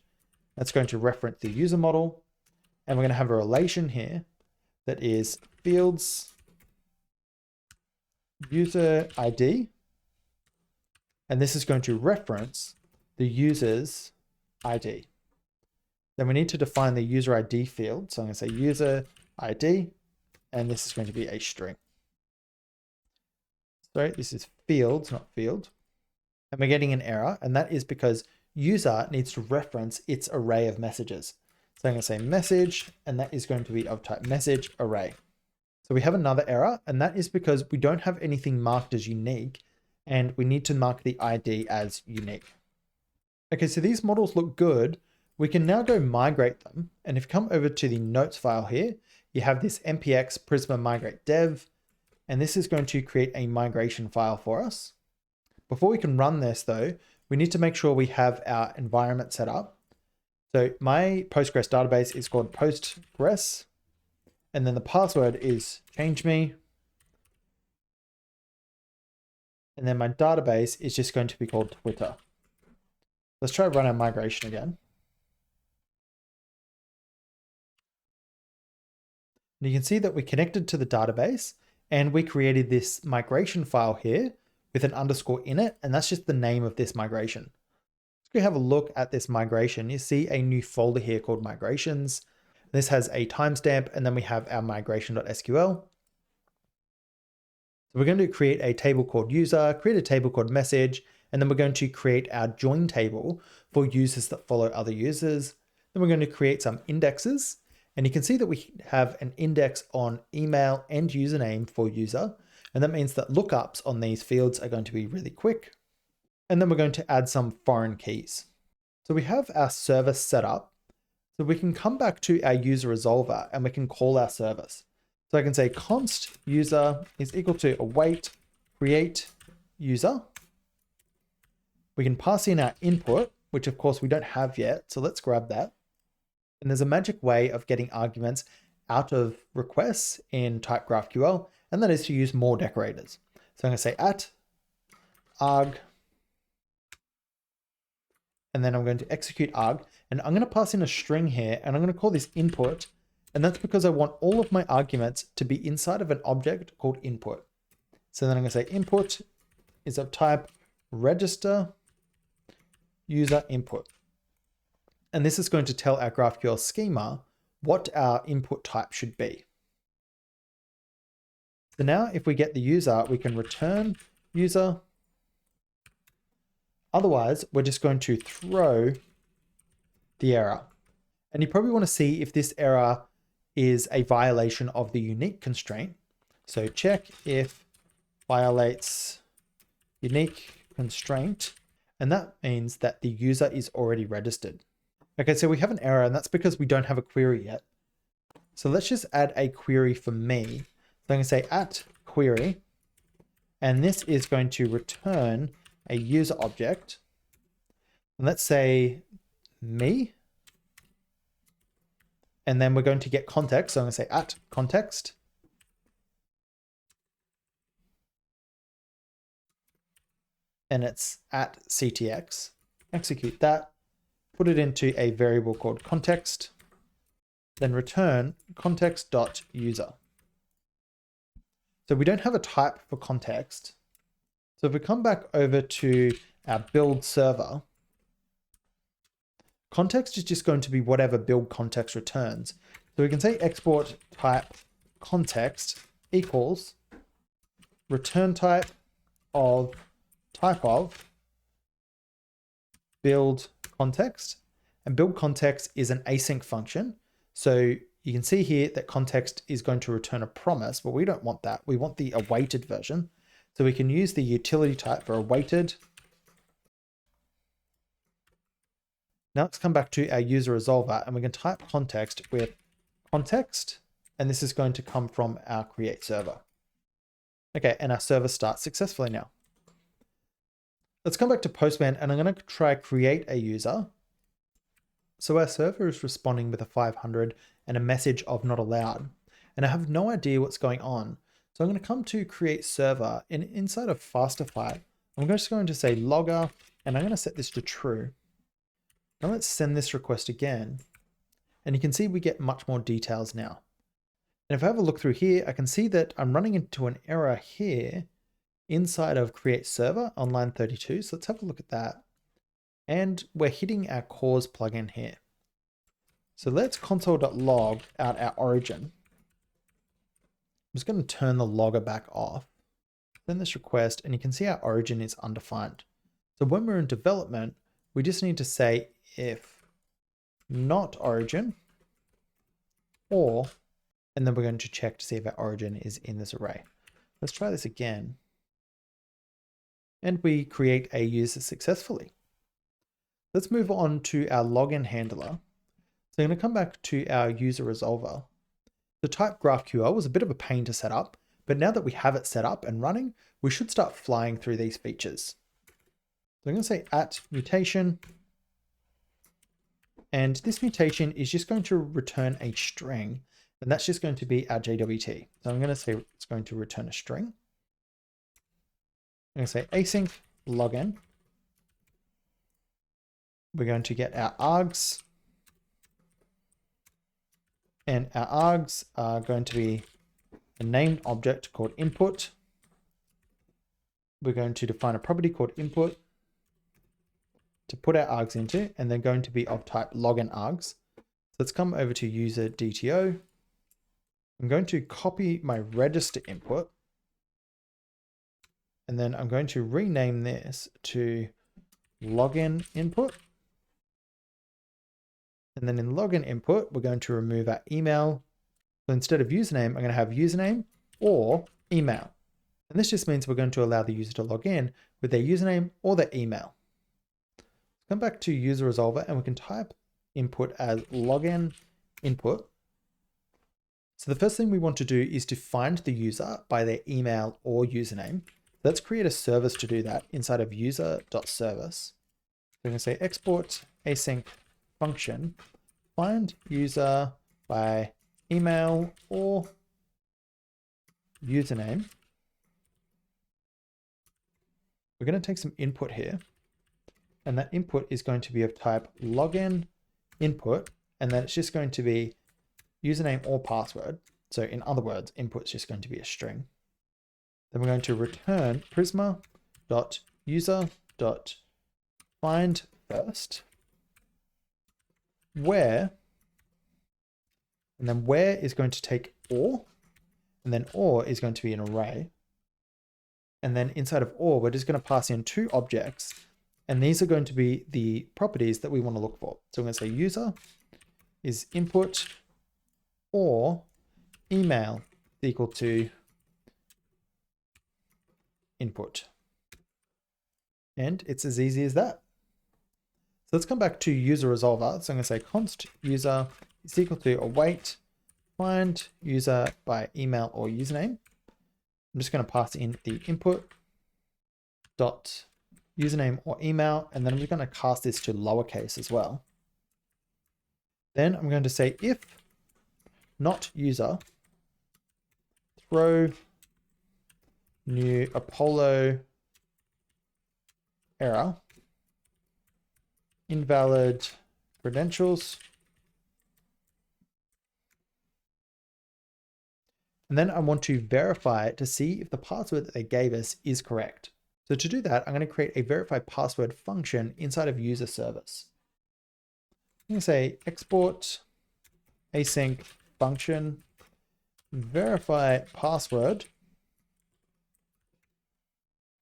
That's going to reference the user model. And we're going to have a relation here that is fields user ID. And this is going to reference the user's ID. Then we need to define the user ID field. So I'm going to say user ID, and this is going to be a string. Sorry, this is fields, not field. And we're getting an error, and that is because user needs to reference its array of messages. So I'm going to say message, and that is going to be of type message array. So we have another error, and that is because we don't have anything marked as unique, and we need to mark the ID as unique. Okay, so these models look good. We can now go migrate them. And if you come over to the notes file here, you have this npx Prisma migrate dev, and this is going to create a migration file for us. Before we can run this though, we need to make sure we have our environment set up. So my Postgres database is called Postgres, and then the password is change me. And then my database is just going to be called Twitter. Let's try to run our migration again. And you can see that we connected to the database and we created this migration file here with an underscore in it. And that's just the name of this migration. If we have a look at this migration, you see a new folder here called migrations. This has a timestamp, and then we have our migration.sql. So we're going to create a table called user, create a table called message, and then we're going to create our join table for users that follow other users. Then we're going to create some indexes, and you can see that we have an index on email and username for user. And that means that lookups on these fields are going to be really quick. And then we're going to add some foreign keys. So we have our service set up. So we can come back to our user resolver and we can call our service. So I can say const user is equal to await create user. We can pass in our input, which of course we don't have yet. So let's grab that. And there's a magic way of getting arguments out of requests in TypeGraphQL, and that is to use more decorators. So I'm going to say @arg, and then I'm going to execute arg, and I'm going to pass in a string here, and I'm going to call this input, and that's because I want all of my arguments to be inside of an object called input. So then I'm going to say input is of type register user input. And this is going to tell our GraphQL schema what our input type should be. So now if we get the user, we can return user. Otherwise, we're just going to throw the error. And you probably want to see if this error is a violation of the unique constraint. So check if violates unique constraint. And that means that the user is already registered. Okay, so we have an error, and that's because we don't have a query yet. So let's just add a query for me. So I'm going to say @query, and this is going to return a user object. And let's say me. And then we're going to get context. So I'm going to say @context. And it's @ctx. Execute that. Put it into a variable called context. Then return context.user. So we don't have a type for context. So if we come back over to our build server, context is just going to be whatever build context returns. So we can say export type context equals return type of build context. And build context is an async function. So you can see here that context is going to return a promise, but we don't want that. We want the awaited version. So we can use the utility type for awaited. Now let's come back to our user resolver, and we can type context with context, and this is going to come from our create server. Okay, and our server starts successfully now. Let's come back to Postman, and I'm going to try create a user. So our server is responding with a 500 and a message of not allowed. And I have no idea what's going on. So I'm going to come to create server, and inside of Fastify, I'm just going to say logger, and I'm going to set this to true. Now let's send this request again. And you can see we get much more details now. And if I have a look through here, I can see that I'm running into an error here inside of create server on line 32. So let's have a look at that. And we're hitting our cause plugin here. So let's console.log out our origin. I'm just going to turn the logger back off. Send this request, and you can see our origin is undefined. So when we're in development, we just need to say if not origin, or, and then we're going to check to see if our origin is in this array. Let's try this again. And we create a user successfully. Let's move on to our login handler. So I'm going to come back to our user resolver. The TypeGraphQL was a bit of a pain to set up, but now that we have it set up and running, we should start flying through these features. So I'm going to say @mutation, and this mutation is just going to return a string, and that's just going to be our JWT. So I'm going to say it's going to return a string. I'm going to say async login. We're going to get our args, and our args are going to be a named object called input. We're going to define a property called input to put our args into, and they're going to be of type login args. So let's come over to user DTO. I'm going to copy my register input, and then I'm going to rename this to login input. And then in login input, we're going to remove our email. So instead of username, I'm going to have username or email. And this just means we're going to allow the user to log in with their username or their email. Come back to user resolver, and we can type input as login input. So the first thing we want to do is to find the user by their email or username. Let's create a service to do that inside of user.service. So we're going to say export async function, find user by email or username. We're going to take some input here, and that input is going to be of type login input, and then it's just going to be username or password. So in other words, input's just going to be a string. Then we're going to return prisma.user.findFirst, where, and then where is going to take or, and then or is going to be an array. And then inside of or, we're just going to pass in two objects, and these are going to be the properties that we want to look for. So I'm going to say user is input or email equal to input. And it's as easy as that. So let's come back to user resolver. So I'm going to say const user is equal to await find user by email or username. I'm just going to pass in the input dot username or email, and then I'm just going to cast this to lowercase as well. Then I'm going to say if not user, throw new Apollo error, invalid credentials. And then I want to verify to see if the password that they gave us is correct. So to do that, I'm going to create a verify password function inside of user service. I'm going to say export async function verify password.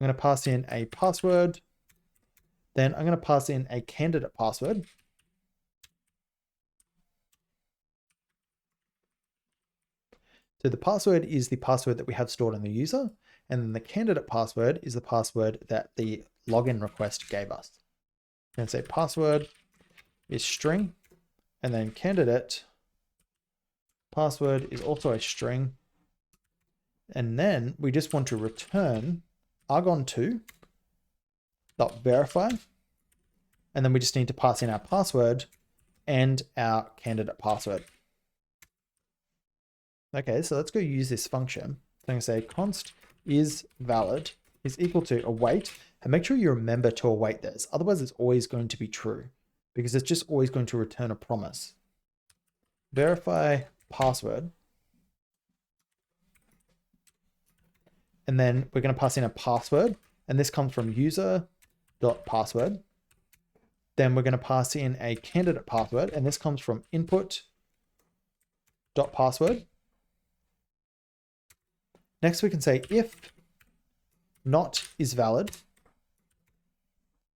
I'm going to pass in a password. Then I'm going to pass in a candidate password. So the password is the password that we have stored on the user, and then the candidate password is the password that the login request gave us. I'm going to say password is string, and then candidate password is also a string. And then we just want to return argon2.verify, and then we just need to pass in our password and our candidate password. Okay, so let's go use this function. So I'm going to say const is valid is equal to await, and make sure you remember to await this. Otherwise, it's always going to be true because it's just always going to return a promise. Verify password. And then we're going to pass in a password, and this comes from user.password. Then we're going to pass in a candidate password, and this comes from input.password. Next, we can say if not is valid,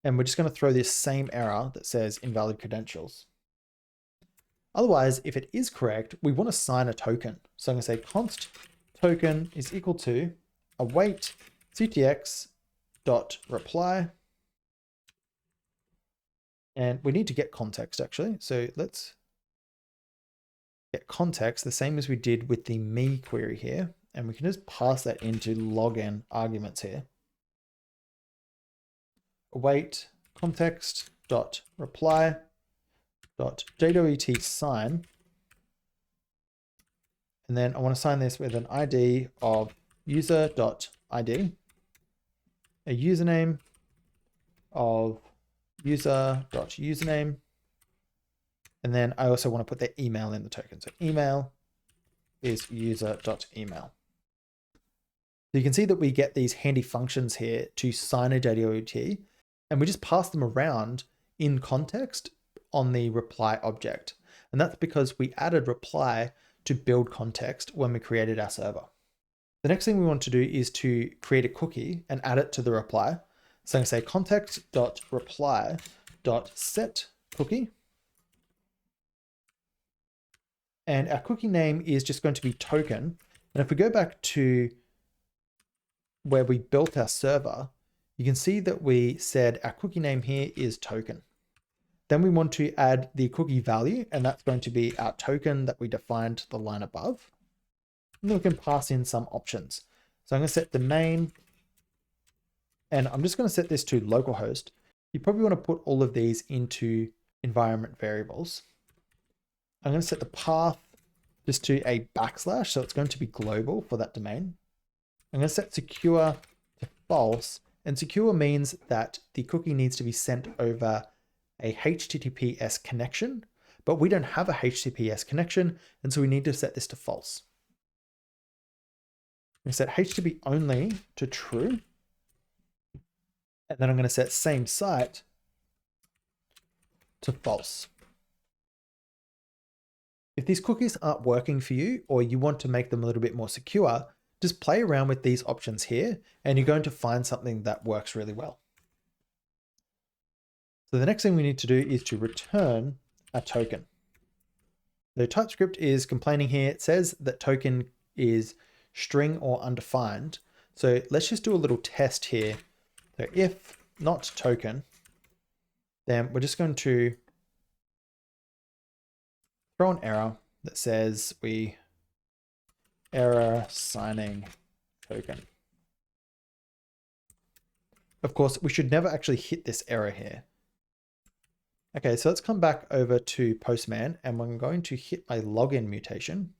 and we're just going to throw this same error that says invalid credentials. Otherwise, if it is correct, we want to sign a token. So I'm going to say const token is equal to await ctx dot reply. And we need to get context actually. So let's get context the same as we did with the me query here. And we can just pass that into login arguments here. Await context dot reply dot JWT sign. And then I want to sign this with an ID of user.id, a username of user.username. And then I also want to put their email in the token. So email is user.email. So you can see that we get these handy functions here to sign a JWT, and we just pass them around in context on the reply object. And that's because we added reply to build context when we created our server. The next thing we want to do is to create a cookie and add it to the reply. So I'm going to say context.reply.set cookie. And our cookie name is just going to be token. And if we go back to where we built our server, you can see that we said our cookie name here is token. Then we want to add the cookie value, and that's going to be our token that we defined the line above. And then we can pass in some options. So I'm going to set the main, and I'm just going to set this to localhost. You probably want to put all of these into environment variables. I'm going to set the path just to a backslash, so it's going to be global for that domain. I'm going to set secure to false, and secure means that the cookie needs to be sent over a HTTPS connection, but we don't have a HTTPS connection, and so we need to set this to false. We set HTTP only to true, and then I'm going to set same site to false. If these cookies aren't working for you, or you want to make them a little bit more secure, just play around with these options here, and you're going to find something that works really well. So the next thing we need to do is to return a token. The TypeScript is complaining here. It says that token is string or undefined. So let's just do a little test here. So if not token, then we're just going to throw an error that says we error signing token. Of course, we should never actually hit this error here. Okay, so let's come back over to Postman, and I'm going to hit my login mutation.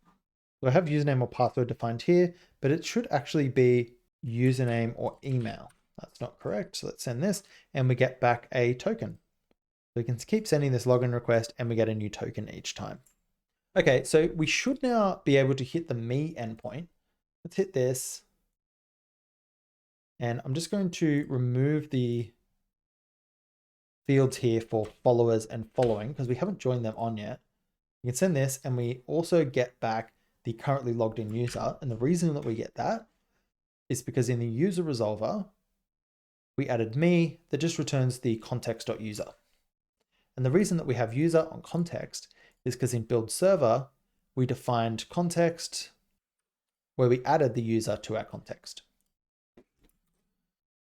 So I have username or password defined here, but it should actually be username or email. That's not correct. So let's send this, and we get back a token. So we can keep sending this login request, and we get a new token each time. Okay, so we should now be able to hit the me endpoint. Let's hit this. And I'm just going to remove the fields here for followers and following because we haven't joined them on yet. You can send this, and we also get back the currently logged in user. And the reason that we get that is because in the user resolver, we added me that just returns the context.user. And the reason that we have user on context is because in build server, we defined context where we added the user to our context.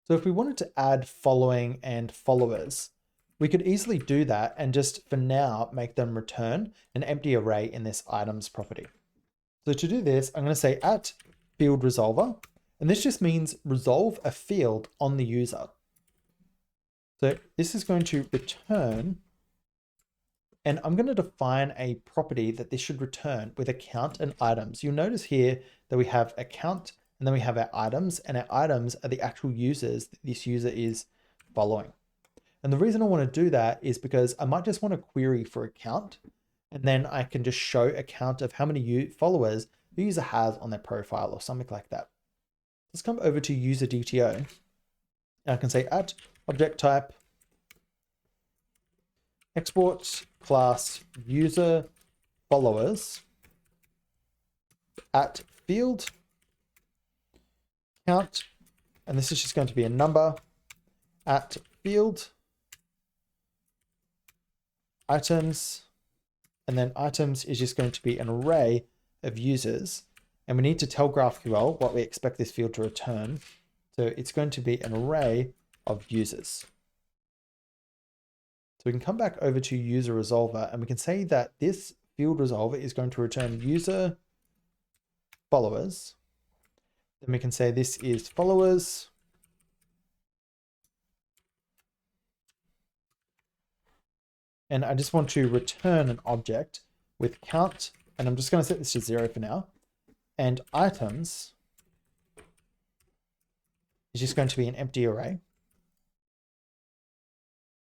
So if we wanted to add following and followers, we could easily do that and just for now make them return an empty array in this items property. So to do this, I'm going to say at field resolver, and this just means resolve a field on the user. So this is going to return, and I'm going to define a property that this should return with account and items. You'll notice here that we have account and then we have our items, and our items are the actual users that this user is following. And the reason I want to do that is because I might just want to query for account, and then I can just show a count of how many followers the user has on their profile or something like that. Let's come over to user DTO, and I can say at object type export class user followers at field count, and this is just going to be a number at field items, And then items is just going to be an array of users. And we need to tell GraphQL what we expect this field to return. So it's going to be an array of users. So we can come back over to user resolver and we can say that this field resolver is going to return user followers. Then we can say this is followers. And I just want to return an object with count. And I'm just going to set this to 0 for now. And items is just going to be an empty array.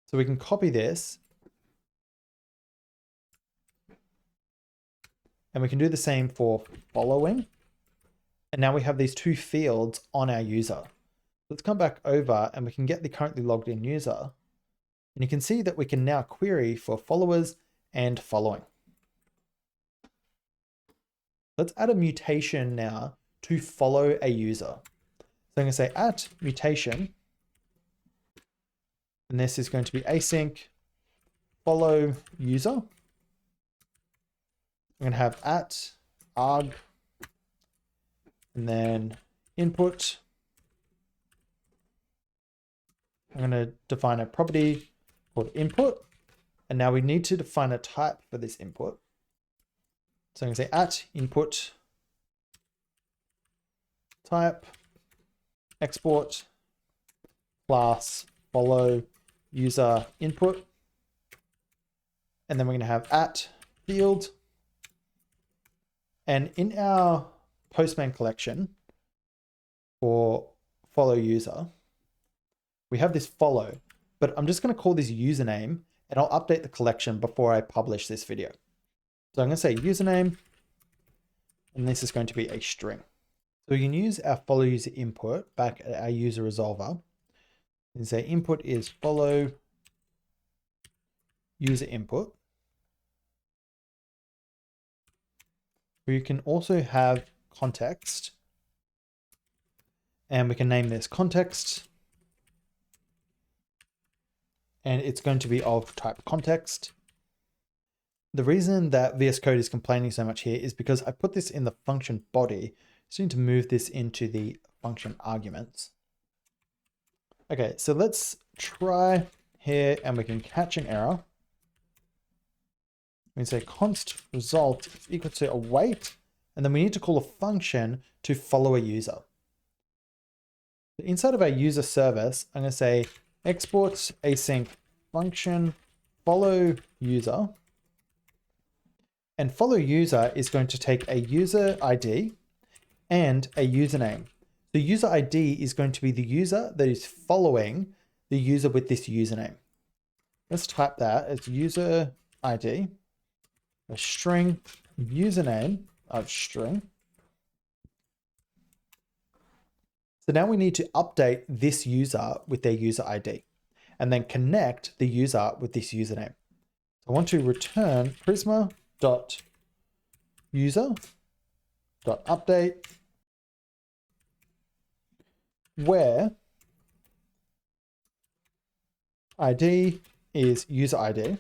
So we can copy this. And we can do the same for following. And now we have these two fields on our user. Let's come back over and we can get the currently logged in user. And you can see that we can now query for followers and following. Let's add a mutation now to follow a user. So I'm going to say at mutation, and this is going to be async follow user. I'm going to have at arg, and then input. I'm going to define a property called input. And now we need to define a type for this input. So I'm going to say at input type export class follow user input. And then we're going to have at field. And in our Postman collection for follow user, we have this follow, but I'm just going to call this username and I'll update the collection before I publish this video. So I'm going to say username, and this is going to be a string. So we can use our follow user input back at our user resolver and say input is follow user input. We can also have context, and we can name this context, and it's going to be of type context. The reason that VS Code is complaining so much here is because I put this in the function body. So I need to move this into the function arguments. Okay, so let's try here and we can catch an error. We can say const result is equal to await, and then we need to call a function to follow a user. Inside of our user service, I'm going to say export async function follow user. And follow user is going to take a user ID and a username. The user ID is going to be the user that is following the user with this username. Let's type that as user ID, a string, username of string. So now we need to update this user with their user ID and then connect the user with this username. So I want to return Prisma dot user dot update where ID is user ID.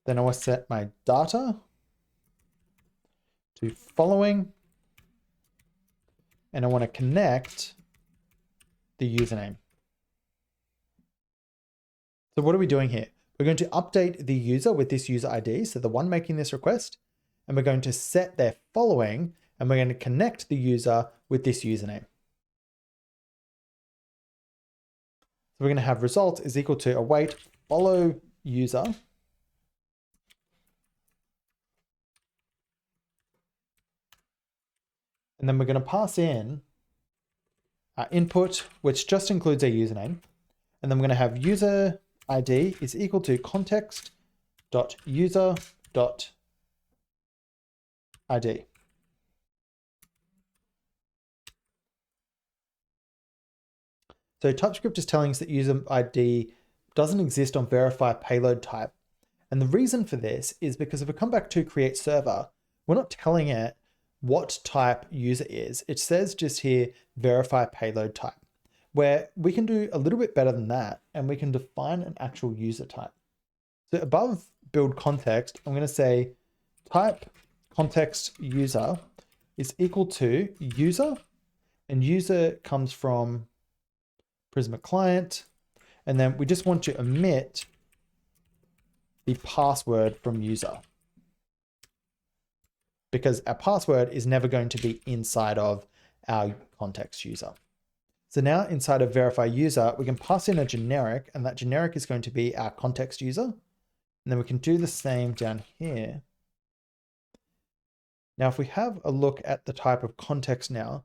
Then I will set my data to following, and I want to connect the username. So what are we doing here? We're going to update the user with this user ID, so the one making this request, and we're going to set their following, and we're going to connect the user with this username. So we're going to have result is equal to await follow user. And then we're going to pass in our input, which just includes a username. And then we're going to have user ID is equal to context dot user dot ID. So TypeScript is telling us that user ID doesn't exist on verify payload type. And the reason for this is because if we come back to create server, we're not telling it what type user is. It says just here, verify payload type, where we can do a little bit better than that. And we can define an actual user type. So above build context, I'm going to say type context user is equal to user, and user comes from Prisma client. And then we just want to omit the password from user, because our password is never going to be inside of our context user. So now inside of verify user, we can pass in a generic, and that generic is going to be our context user. And then we can do the same down here. Now, if we have a look at the type of context now,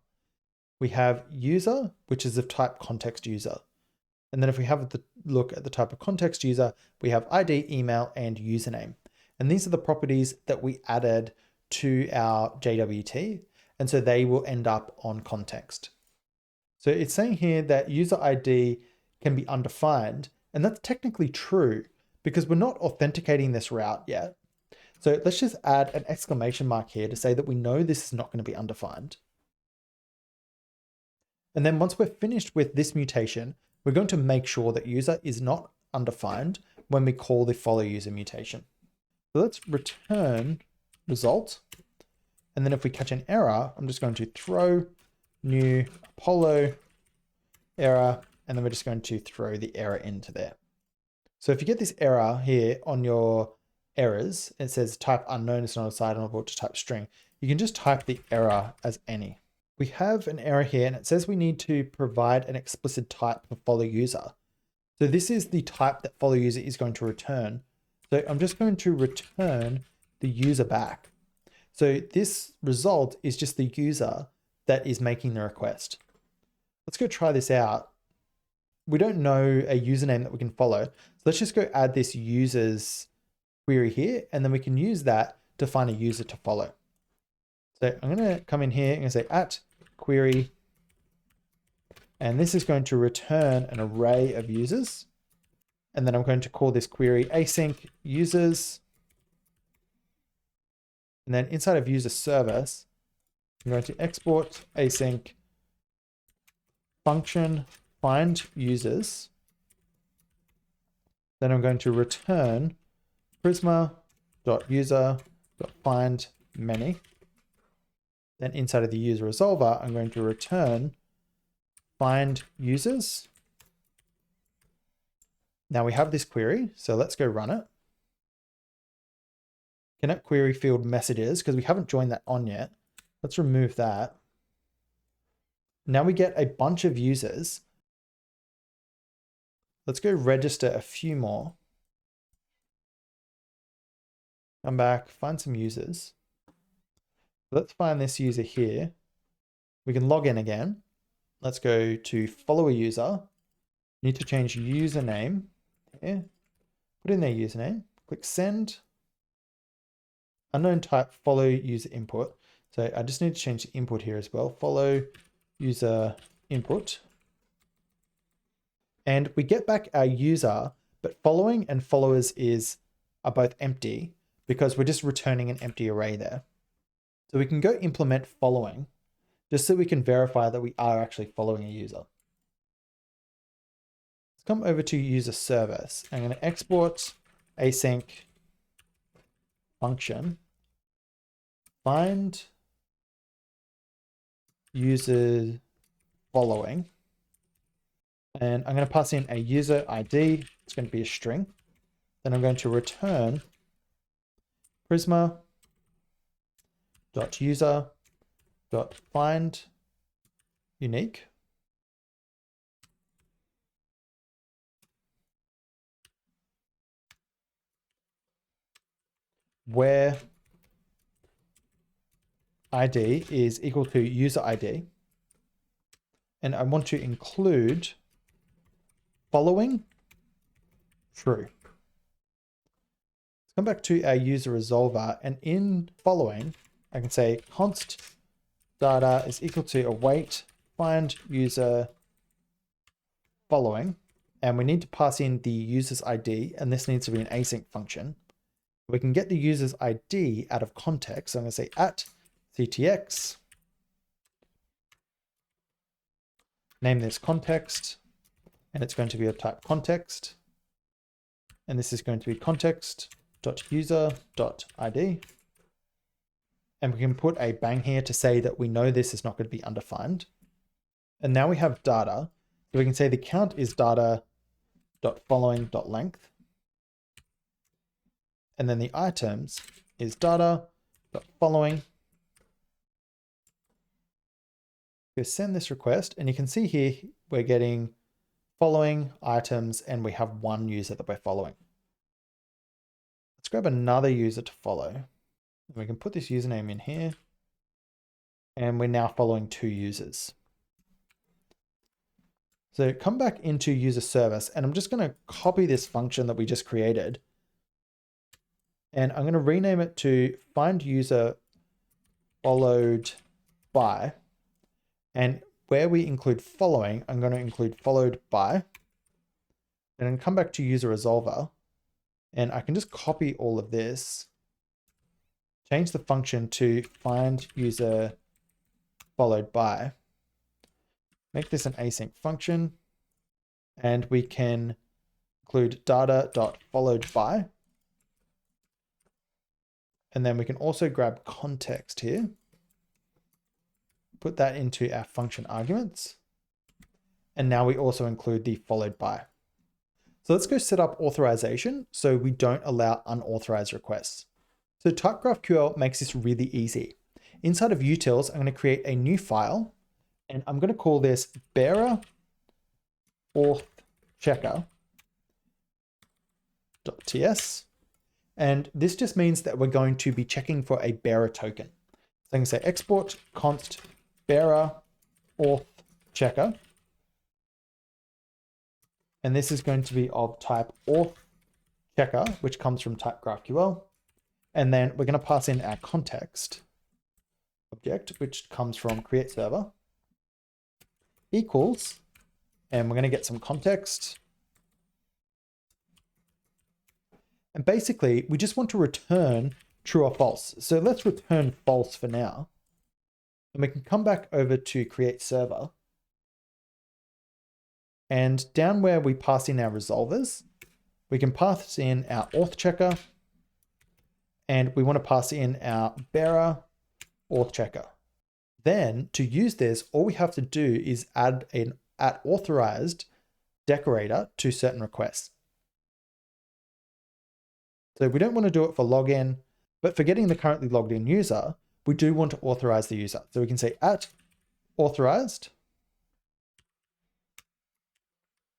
we have user, which is of type context user. And then if we have a look at the type of context user, we have ID, email, and username. And these are the properties that we added to our JWT. And so they will end up on context. So it's saying here that user ID can be undefined. And that's technically true because we're not authenticating this route yet. So let's just add an exclamation mark here to say that we know this is not going to be undefined. And then once we're finished with this mutation, we're going to make sure that user is not undefined when we call the follow user mutation. So let's return result. And then if we catch an error, I'm just going to throw new Apollo error, and then we're just going to throw the error into there. So if you get this error here on your errors, it says type unknown is not assignable to type string. You can just type the error as any. We have an error here and it says we need to provide an explicit type for follow user. So this is the type that follow user is going to return. So I'm just going to return the user back. So this result is just the user that is making the request. Let's go try this out. We don't know a username that we can follow. So let's just go add this user's query here, and then we can use that to find a user to follow. So I'm going to come in here and say at query, and this is going to return an array of users. And then I'm going to call this query async users. And then inside of user service, I'm going to export async function find users. Then I'm going to return prisma.user.find many. Then inside of the user resolver, I'm going to return find users. Now we have this query, so let's go run it. Connect query field messages, because we haven't joined that on yet. Let's remove that. Now we get a bunch of users. Let's go register a few more. Come back, find some users. Let's find this user here. We can log in again. Let's go to follow a user. Need to change username here. Put in their username. Click send. Unknown type follow user input. So I just need to change the input here as well. Follow user input. And we get back our user, but following and followers are both empty because we're just returning an empty array there. So we can go implement following just so we can verify that we are actually following a user. Let's come over to user service. I'm going to export async function find user following. And I'm going to pass in a user ID. It's going to be a string. Then I'm going to return prisma.user.find unique. Where ID is equal to user ID. And I want to include following true. Let's come back to our user resolver, and in following, I can say const data is equal to await find user following, and we need to pass in the user's ID, and this needs to be an async function. We can get the user's ID out of context. So I'm going to say at ctx, name this context, and it's going to be of type context. And this is going to be context.user.id. And we can put a bang here to say that we know this is not going to be undefined. And now we have data. So we can say the count is data.following.length. And then the items is data.following. We send this request, and you can see here we're getting following items, and we have one user that we're following. Let's grab another user to follow. And we can put this username in here, and we're now following two users. So come back into user service, and I'm just going to copy this function that we just created, and I'm going to rename it to find user followed by, and where we include following, I'm going to include followed by, and then come back to user resolver, and I can just copy all of this, change the function to find user followed by, make this an async function, and we can include data.followed by, and then we can also grab context here, put that into our function arguments, and now we also include the followed by. So let's go set up authorization so we don't allow unauthorized requests. So TypeGraphQL makes this really easy. Inside of utils, I'm going to create a new file, and I'm going to call this bearer auth checker.ts. And this just means that we're going to be checking for a bearer token. So I can say export const bearer auth checker. And this is going to be of type auth checker, which comes from TypeGraphQL. And then we're going to pass in our context object, which comes from create server, equals, and we're going to get some context. And basically, we just want to return true or false. So let's return false for now. And we can come back over to create server. And down where we pass in our resolvers, we can pass in our auth checker, and we want to pass in our bearer auth checker. Then to use this, all we have to do is add an @authorized decorator to certain requests. So we don't want to do it for login, but for getting the currently logged in user, we do want to authorize the user. So we can say @authorized,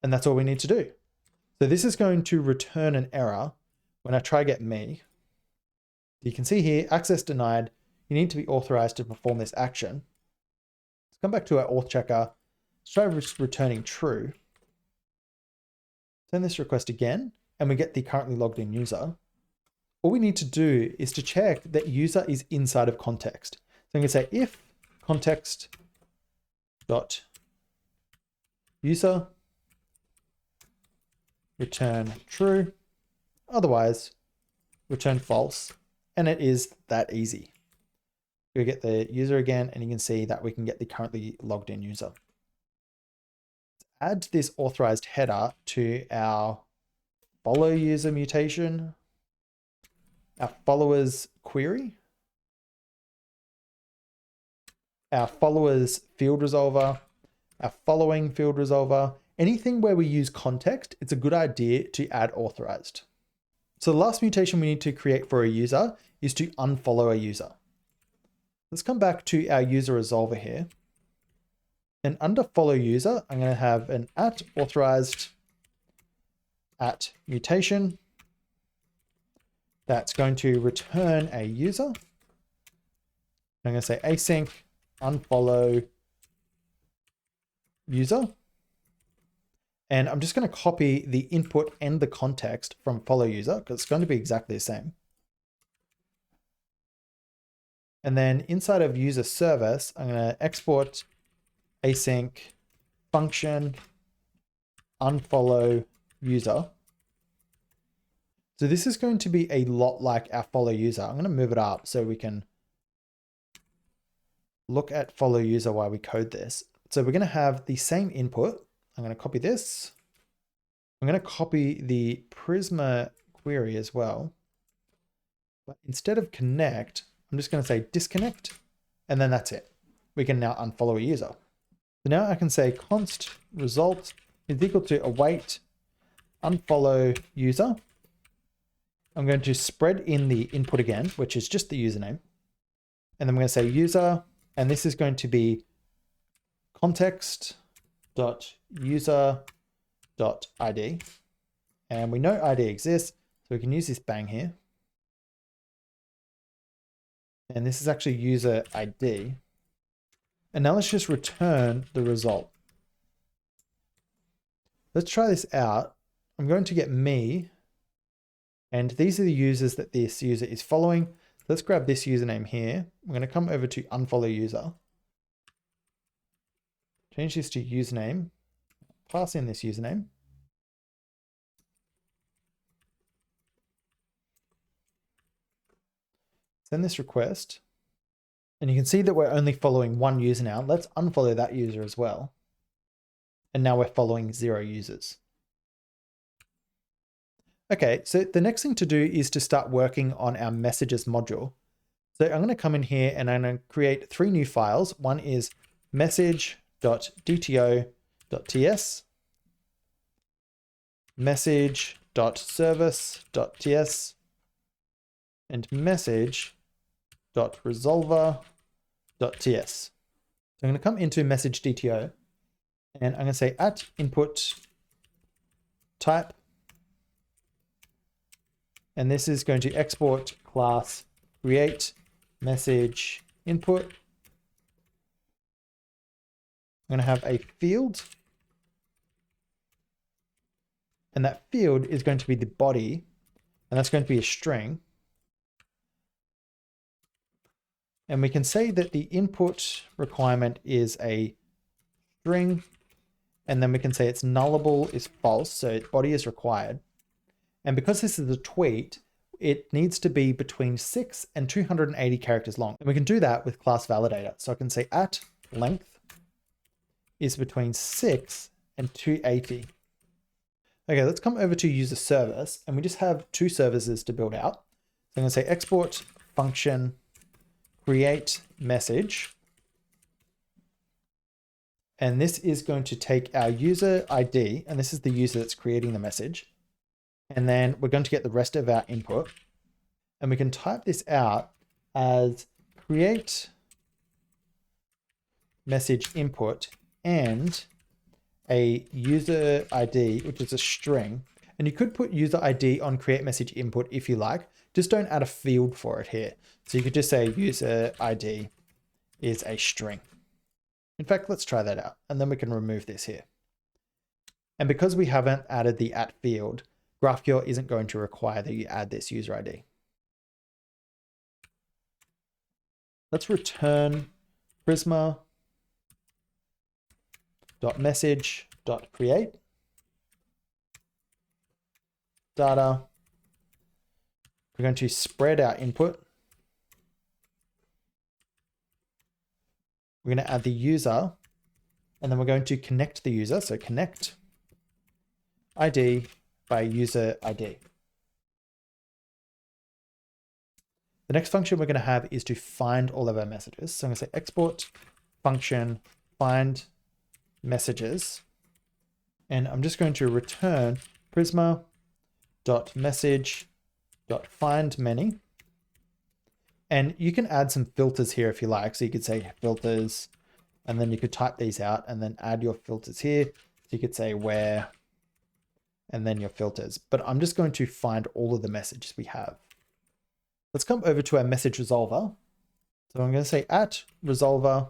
and that's all we need to do. So this is going to return an error when I try get me. You can see here, access denied. You need to be authorized to perform this action. Let's come back to our auth checker. Let's try returning true. Send this request again, and we get the currently logged in user. All we need to do is to check that user is inside of context. So I'm going to say if context.user return true, otherwise return false, and it is that easy. We get the user again, and you can see that we can get the currently logged in user. Add this authorized header to our follow user mutation, our followers query, our followers field resolver, our following field resolver. Anything where we use context, it's a good idea to add authorized. So the last mutation we need to create for a user is to unfollow a user. Let's come back to our user resolver here. And under follow user, I'm going to have an @authorized @mutation that's going to return a user. I'm going to say async unfollow user. And I'm just going to copy the input and the context from follow user because it's going to be exactly the same. And then inside of user service, I'm going to export async function unfollow user. So this is going to be a lot like our follow user. I'm going to move it up so we can look at follow user while we code this. So we're going to have the same input. I'm going to copy this, I'm going to copy the Prisma query as well. But instead of connect, I'm just going to say disconnect, and then that's it. We can now unfollow a user. So now I can say const result is equal to await unfollow user. I'm going to spread in the input again, which is just the username. And then I'm going to say user, and this is going to be context.user.id. And we know ID exists, so we can use this bang here. And this is actually user ID. And now let's just return the result. Let's try this out. I'm going to get me, and these are the users that this user is following. Let's grab this username here. I'm going to come over to unfollow user. Change this to username. Pass in this username. Send this request. And you can see that we're only following one user now. Let's unfollow that user as well. And now we're following 0 users. Okay, so the next thing to do is to start working on our messages module. So I'm going to come in here and I'm going to create 3 new files. One is message.dto.ts, message.service.ts, and message.resolver.ts. So I'm going to come into message.dto and I'm going to say at input type, and this is going to export class create message input. I'm going to have a field, and that field is going to be the body, and that's going to be a string. And we can say that the input requirement is a string, and then we can say its nullable is false, so body is required. And because this is a tweet, it needs to be between 6 and 280 characters long. And we can do that with class validator. So I can say at length is between 6 and 280. Okay, let's come over to user service, and we just have 2 services to build out. So I'm going to say export function create message. And this is going to take our user ID, and this is the user that's creating the message. And then we're going to get the rest of our input. And we can type this out as create message input and a user ID, which is a string. And you could put user ID on create message input if you like, just don't add a field for it here. So you could just say user ID is a string. In fact, let's try that out. And then we can remove this here. And because we haven't added the at field, GraphQL isn't going to require that you add this user ID. Let's return Prisma.message.create data. We're going to spread our input. We're going to add the user, and then we're going to connect the user. So connect ID by user ID. The next function we're going to have is to find all of our messages. So I'm going to say export function find messages. And I'm just going to return prisma.message.findMany. And you can add some filters here if you like. So you could say filters, and then you could type these out and then add your filters here. So you could say where, and then your filters. But I'm just going to find all of the messages we have. Let's come over to our message resolver. So I'm going to say at resolver.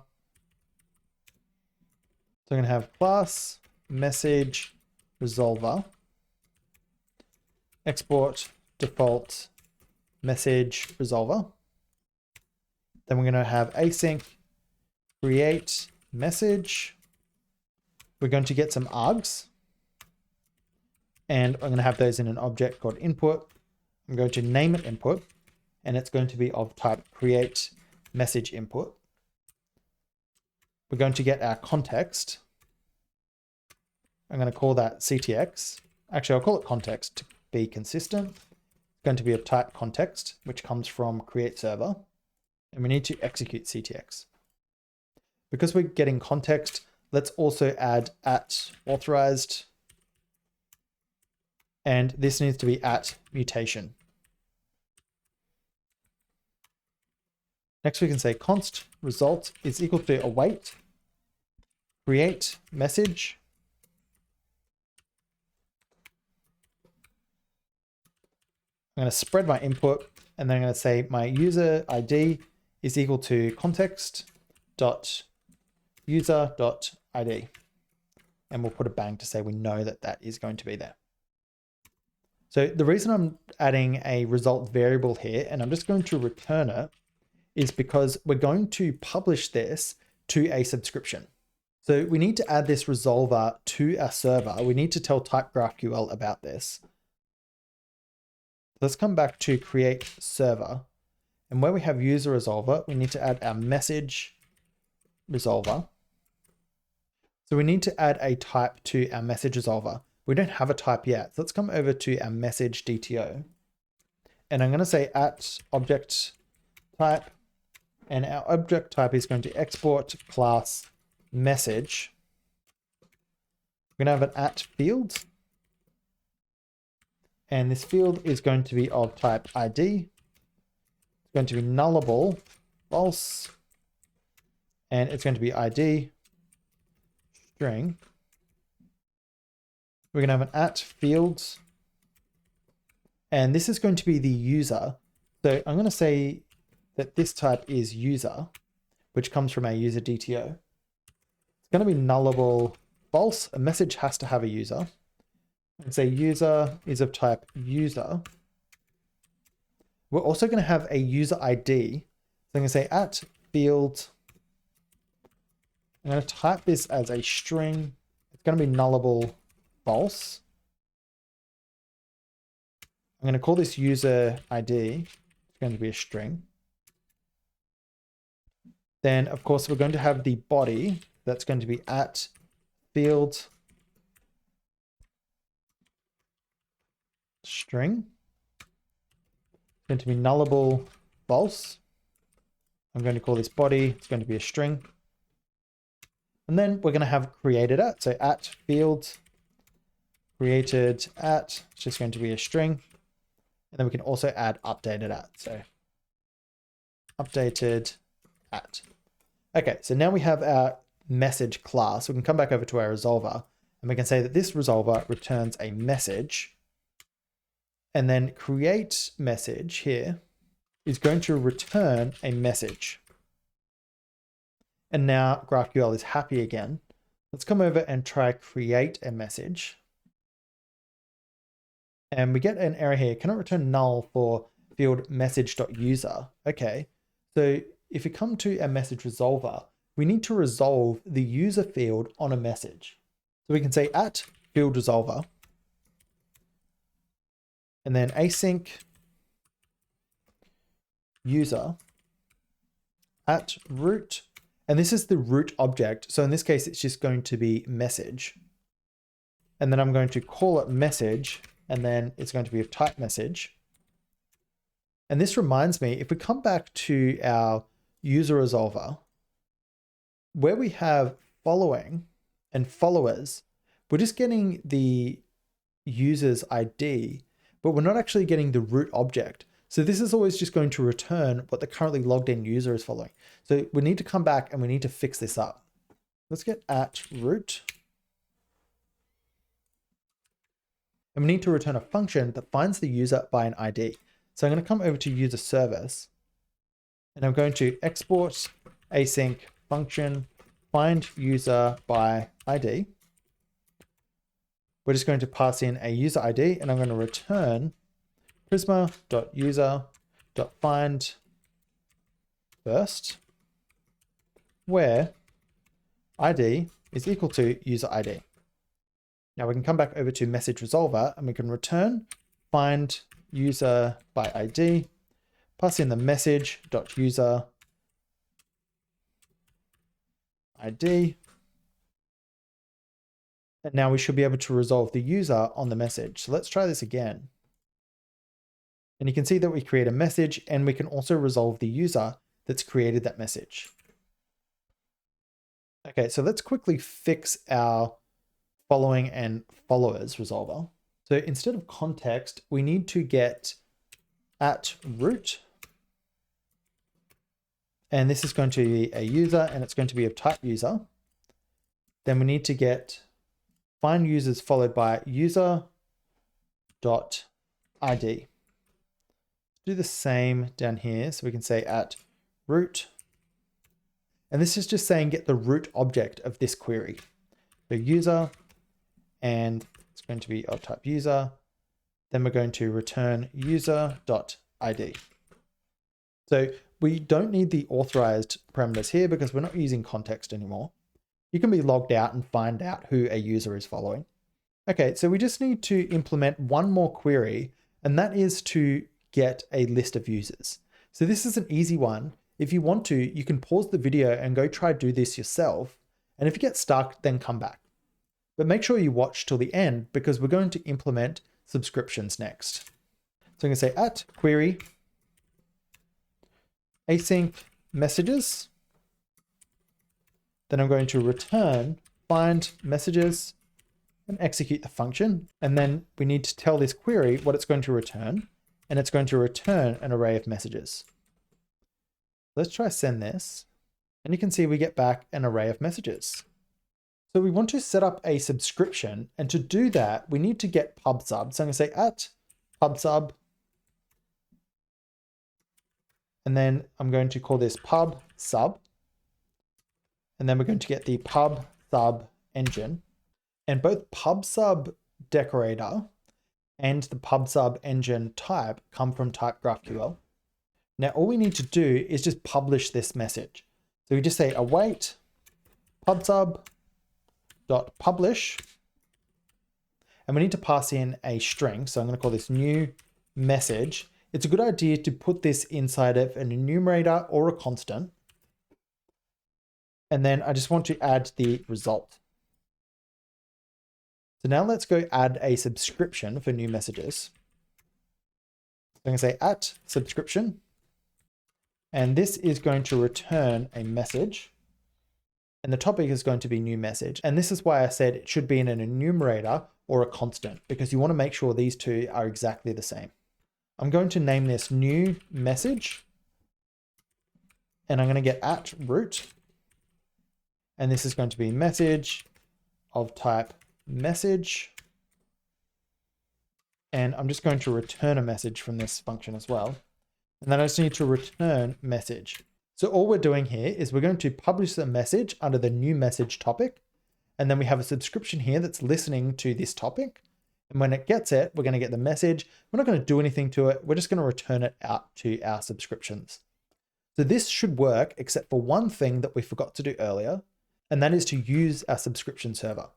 So I'm going to have class message resolver, export default message resolver. Then we're going to have async create message. We're going to get some args, and I'm going to have those in an object called input. I'm going to name it input, and it's going to be of type create message input. We're going to get our context. I'm going to call that CTX. actually I'll call it context to be consistent. It's going to be of type context, which comes from create server. And we need to execute CTX. Because we're getting context, let's also add at authorized. And this needs to be at mutation. Next we can say const result is equal to await create message. I'm going to spread my input, and then I'm going to say my user ID is equal to context dot user dot ID. And we'll put a bang to say we know that that is going to be there. So the reason I'm adding a result variable here, and I'm just going to return it, is because we're going to publish this to a subscription. So we need to add this resolver to our server. We need to tell TypeGraphQL about this. Let's come back to create server. And where we have user resolver, we need to add our message resolver. So we need to add a type to our message resolver. We don't have a type yet. So let's come over to our message DTO. And I'm going to say at object type. And our object type is going to export class message. We're going to have an at field. And this field is going to be of type ID. It's going to be nullable, false. And it's going to be ID string. We're going to have an at field. And this is going to be the user. So I'm going to say that this type is user, which comes from our user DTO. It's going to be nullable false. A message has to have a user. And say user is of type user. We're also going to have a user ID. So I'm going to say at field. I'm going to type this as a string. It's going to be nullable false. I'm going to call this user ID. It's going to be a string. Then, of course, we're going to have the body. That's going to be at field string. It's going to be nullable false. I'm going to call this body. It's going to be a string. And then we're going to have created at. So at field created at. It's just going to be a string. And then we can also add updated at. So updated at. Okay, so now we have our message class. We can come back over to our resolver and we can say that this resolver returns a message. And then create message here is going to return a message. And now GraphQL is happy again. Let's come over and try create a message. And we get an error here, cannot return null for field message.user. Okay, so if we come to a message resolver, we need to resolve the user field on a message. So we can say at field resolver, and then async user at root, and this is the root object. So in this case, it's just going to be message. And then I'm going to call it message, and then it's going to be of type message. And this reminds me, if we come back to our user resolver, where we have following and followers, we're just getting the user's ID, but we're not actually getting the root object. So this is always just going to return what the currently logged in user is following. So we need to come back and we need to fix this up. Let's get at root. And we need to return a function that finds the user by an ID. So I'm going to come over to user service, and I'm going to export async function find user by ID. We're just going to pass in a user ID, and I'm going to return prisma.user.find first, where ID is equal to user ID. Now we can come back over to message resolver and we can return find user by ID, pass in the message.user ID, And now we should be able to resolve the user on the message. So let's try this again. And you can see that we create a message and we can also resolve the user that's created that message. Okay, so let's quickly fix our following and followers resolver. So instead of context, we need to get at root. And this is going to be a user and it's going to be of type user. Then we need to get find users followed by user dot ID. Do the same down here. So we can say at root. And this is just saying get the root object of this query. So user, and it's going to be of type user. Then we're going to return user.id. So we don't need the authorized parameters here because we're not using context anymore. You can be logged out and find out who a user is following. Okay, so we just need to implement one more query, and that is to get a list of users. So this is an easy one. If you want to, you can pause the video and go try do this yourself. And if you get stuck, then come back. But make sure you watch till the end because we're going to implement subscriptions next. So I'm going to say at query async messages. Then I'm going to return find messages and execute the function. And then we need to tell this query what it's going to return. And it's going to return an array of messages. Let's try send this. And you can see we get back an array of messages. So we want to set up a subscription. And to do that, we need to get pub sub. So I'm going to say at pub sub. And then I'm going to call this pub sub. And then we're going to get the pub sub engine. And both pub sub decorator and the pub sub engine type come from TypeGraphQL. Now all we need to do is just publish this message. So we just say await pub sub dot publish, and we need to pass in a string. So I'm going to call this new message. It's a good idea to put this inside of an enumerator or a constant. And then I just want to add the result. So now let's go add a subscription for new messages. I'm going to say at subscription, and this is going to return a message, and the topic is going to be new message. And this is why I said it should be in an enumerator or a constant, because you want to make sure these two are exactly the same. I'm going to name this new message, and I'm going to get at root, and this is going to be message of type message. And I'm just going to return a message from this function as well. And then I just need to return message. So all we're doing here is we're going to publish the message under the new message topic. And then we have a subscription here that's listening to this topic. And when it gets it, we're going to get the message. We're not going to do anything to it. We're just going to return it out to our subscriptions. So this should work except for one thing that we forgot to do earlier, and that is to use our subscription server.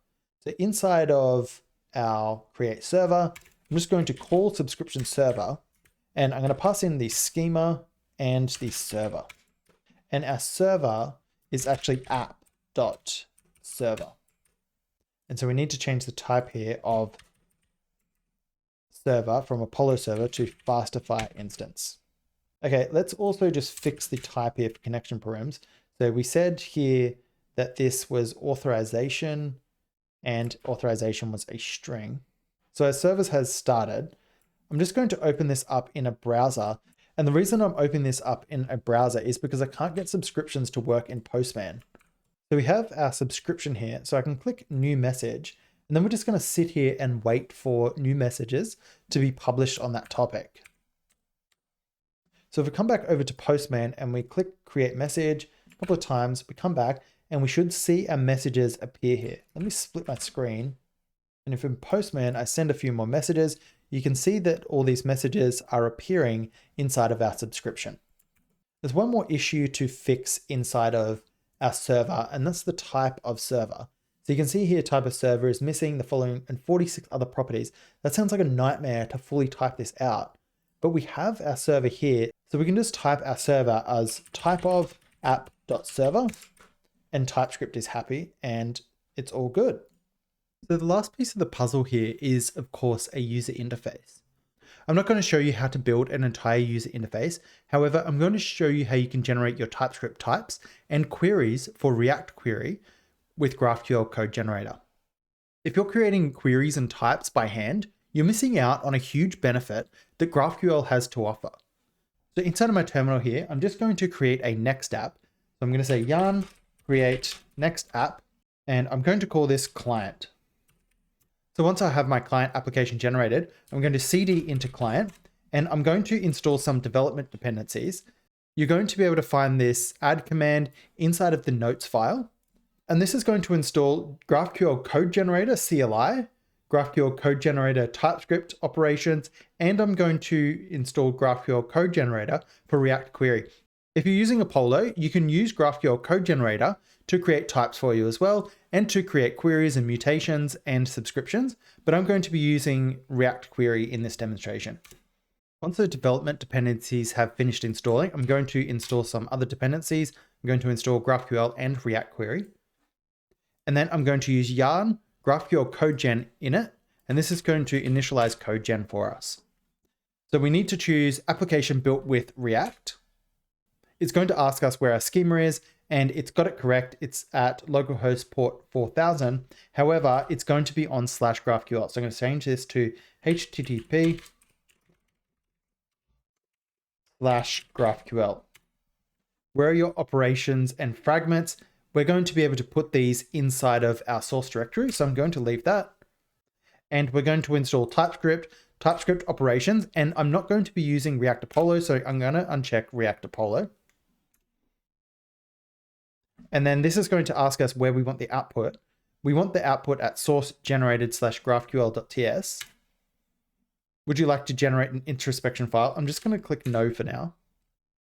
So inside of our create server, I'm just going to call subscription server, and I'm going to pass in the schema and the server. And our server is actually app.server. And so we need to change the type here of server from Apollo server to Fastify instance. Okay, let's also just fix the type here for connection params. So we said here that this was authorization, and authorization was a string. So our service has started. I'm just going to open this up in a browser. And the reason I'm opening this up in a browser is because I can't get subscriptions to work in Postman. So we have our subscription here. So I can click new message, and then we're just going to sit here and wait for new messages to be published on that topic. So if we come back over to Postman and we click create message a couple of times, we come back and we should see our messages appear here. Let me split my screen. And if in Postman, I send a few more messages, you can see that all these messages are appearing inside of our subscription. There's one more issue to fix inside of our server, and that's the type of server. So you can see here, type of server is missing the following and 46 other properties. That sounds like a nightmare to fully type this out, but we have our server here. So we can just type our server as type of app.server, and TypeScript is happy and it's all good. So the last piece of the puzzle here is, of course, a user interface. I'm not going to show you how to build an entire user interface. However, I'm going to show you how you can generate your TypeScript types and queries for React Query with GraphQL Code Generator. If you're creating queries and types by hand, you're missing out on a huge benefit that GraphQL has to offer. So inside of my terminal here, I'm just going to create a next app. So I'm going to say yarn create next app, and I'm going to call this client. So once I have my client application generated, I'm going to cd into client, and I'm going to install some development dependencies. You're going to be able to find this add command inside of the notes file. And this is going to install GraphQL Code Generator CLI, GraphQL Code Generator TypeScript operations, and I'm going to install GraphQL Code Generator for React Query. If you're using Apollo, you can use GraphQL Code Generator to create types for you as well, and to create queries and mutations and subscriptions, but I'm going to be using React Query in this demonstration. Once the development dependencies have finished installing, I'm going to install some other dependencies. I'm going to install GraphQL and React Query. And then I'm going to use yarn GraphQL Code Gen init, and this is going to initialize Code Gen for us. So we need to choose application built with React. It's going to ask us where our schema is, and it's got it correct. It's at localhost port 4000. However, it's going to be on /GraphQL. So I'm going to change this to http:/GraphQL. Where are your operations and fragments? We're going to be able to put these inside of our source directory. So I'm going to leave that. And we're going to install TypeScript operations. And I'm not going to be using React Apollo. So I'm going to uncheck React Apollo. And then this is going to ask us where we want the output. We want the output at source generated /GraphQL.ts. Would you like to generate an introspection file? I'm just going to click no for now.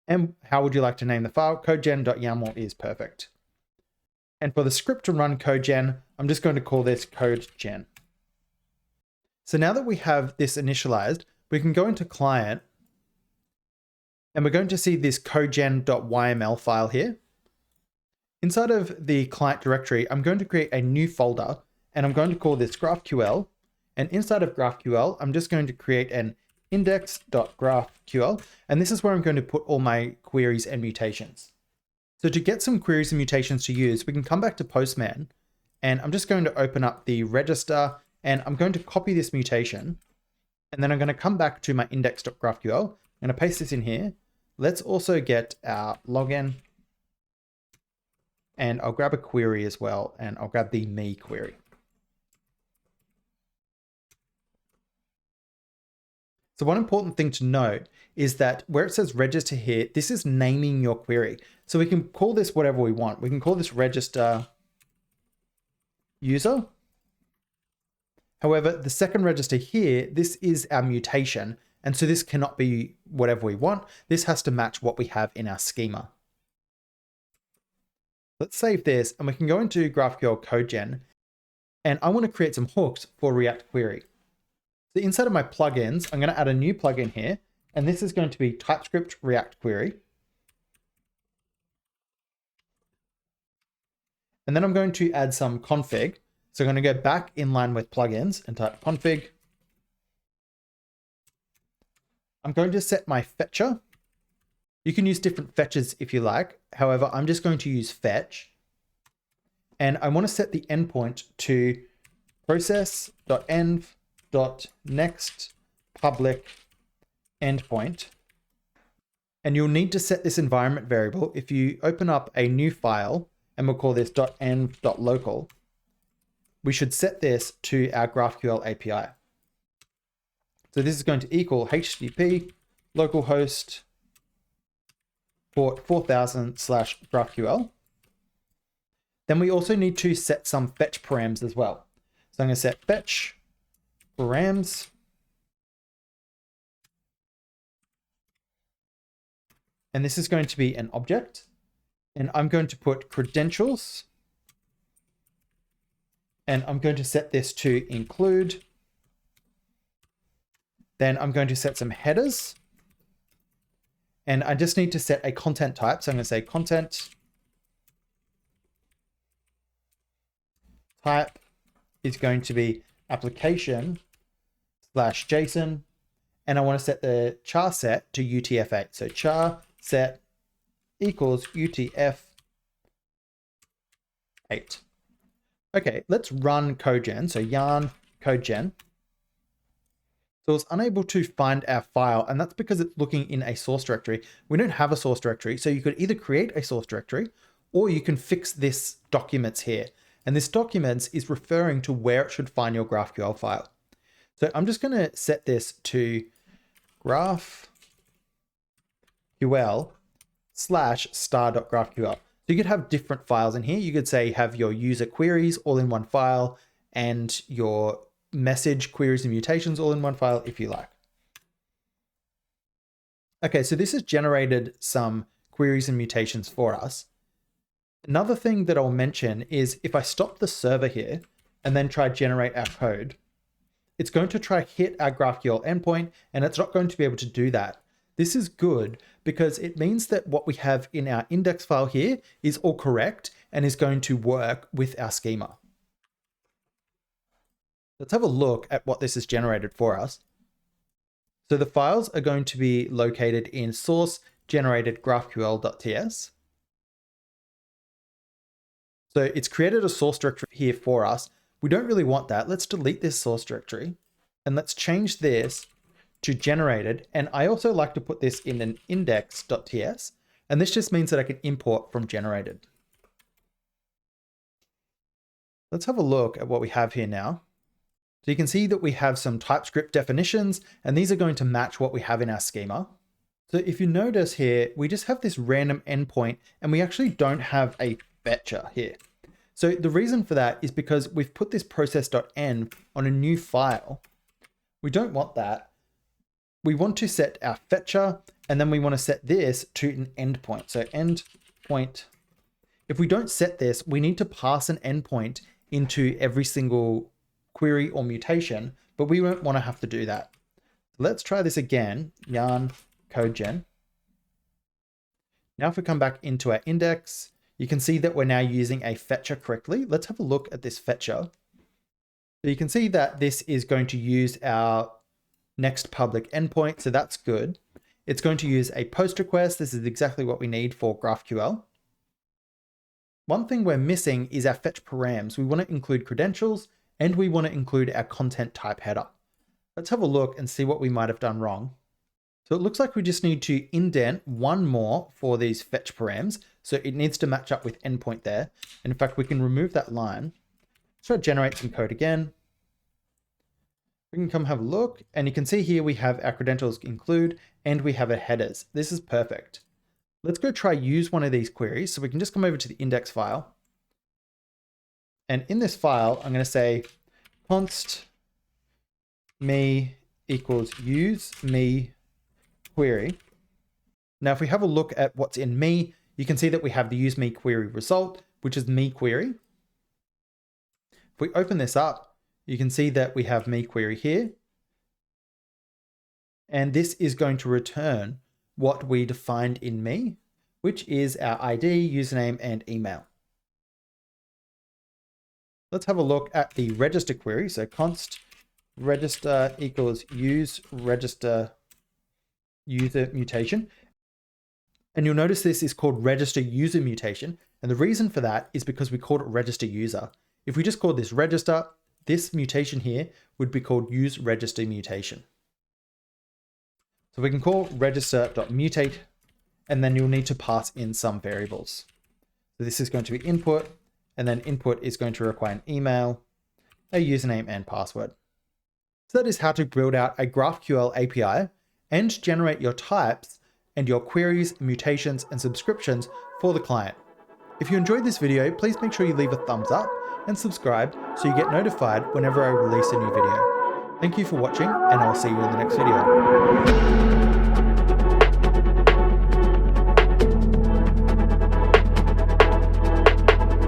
And how would you like to name the file? codegen.yaml is perfect. And for the script to run codegen, I'm just going to call this codegen. So now that we have this initialized, we can go into client, and we're going to see this codegen.yml file here. Inside of the client directory, I'm going to create a new folder, and I'm going to call this GraphQL. And inside of GraphQL, I'm just going to create an index.graphql, and this is where I'm going to put all my queries and mutations. So to get some queries and mutations to use, we can come back to Postman, and I'm just going to open up the register, and I'm going to copy this mutation, and then I'm going to come back to my index.graphql. I'm going to paste this in here. Let's also get our login, and I'll grab a query as well, and I'll grab the me query. So one important thing to note is that where it says register here, this is naming your query. So we can call this whatever we want. We can call this register user. However, the second register here, this is our mutation. And so this cannot be whatever we want. This has to match what we have in our schema. Let's save this, and we can go into GraphQL CodeGen, and I want to create some hooks for React Query. So inside of my plugins, I'm going to add a new plugin here, and this is going to be TypeScript React Query. And then I'm going to add some config. So I'm going to go back in line with plugins and type config. I'm going to set my fetcher. You can use different fetches if you like. However, I'm just going to use fetch. And I want to set the endpoint to process.env.next public endpoint. And you'll need to set this environment variable. If you open up a new file, and we'll call this .env.local, we should set this to our GraphQL API. So this is going to equal HTTP localhost port 4000/GraphQL. Then we also need to set some fetch params as well. So I'm going to set fetch params. And this is going to be an object. And I'm going to put credentials. And I'm going to set this to include. Then I'm going to set some headers. And I just need to set a content type. So I'm going to say content type is going to be application/JSON, and I want to set the char set to UTF-8. So char set equals UTF-8. Okay, let's run codegen. So yarn codegen. So it's unable to find our file, and that's because it's looking in a source directory. We don't have a source directory, so you could either create a source directory or you can fix this documents here. And this documents is referring to where it should find your GraphQL file. So I'm just going to set this to GraphQL/star.graphql. So you could have different files in here. You could say have your user queries all in one file and your message queries and mutations all in one file if you like. Okay, so this has generated some queries and mutations for us. Another thing that I'll mention is if I stop the server here and then try to generate our code, it's going to try hit our GraphQL endpoint and it's not going to be able to do that. This is good because it means that what we have in our index file here is all correct and is going to work with our schema. Let's have a look at what this has generated for us. So the files are going to be located in source generated GraphQL.ts. So it's created a source directory here for us. We don't really want that. Let's delete this source directory and let's change this to generated. And I also like to put this in an index.ts. And this just means that I can import from generated. Let's have a look at what we have here now. So you can see that we have some TypeScript definitions, and these are going to match what we have in our schema. So if you notice here, we just have this random endpoint and we actually don't have a fetcher here. So the reason for that is because we've put this process.env on a new file. We don't want that. We want to set our fetcher, and then we want to set this to an endpoint. So endpoint. If we don't set this, we need to pass an endpoint into every single query or mutation, but we won't want to have to do that. Let's try this again, yarn codegen. Now if we come back into our index, you can see that we're now using a fetcher correctly. Let's have a look at this fetcher. So you can see that this is going to use our next public endpoint, so that's good. It's going to use a post request. This is exactly what we need for GraphQL. One thing we're missing is our fetch params. We want to include credentials and we want to include our content type header. Let's have a look and see what we might have done wrong. So it looks like we just need to indent one more for these fetch params. So it needs to match up with endpoint there. And in fact, we can remove that line. Let's try to generate some code again. We can come have a look and you can see here we have our credentials include and we have our headers. This is perfect. Let's go try use one of these queries. So we can just come over to the index file. And in this file, I'm going to say const me equals use me query. Now, if we have a look at what's in me, you can see that we have the use me query result, which is me query. If we open this up, you can see that we have me query here. And this is going to return what we defined in me, which is our ID, username, and email. Let's have a look at the register query. So const register equals use register user mutation. And you'll notice this is called register user mutation. And the reason for that is because we called it register user. If we just called this register, this mutation here would be called use register mutation. So we can call register.mutate, and then you'll need to pass in some variables. So this is going to be input, and then input is going to require an email, a username, and password. So that is how to build out a GraphQL API and generate your types and your queries, mutations, and subscriptions for the client. If you enjoyed this video, please make sure you leave a thumbs up and subscribe so you get notified whenever I release a new video. Thank you for watching, and I'll see you in the next video.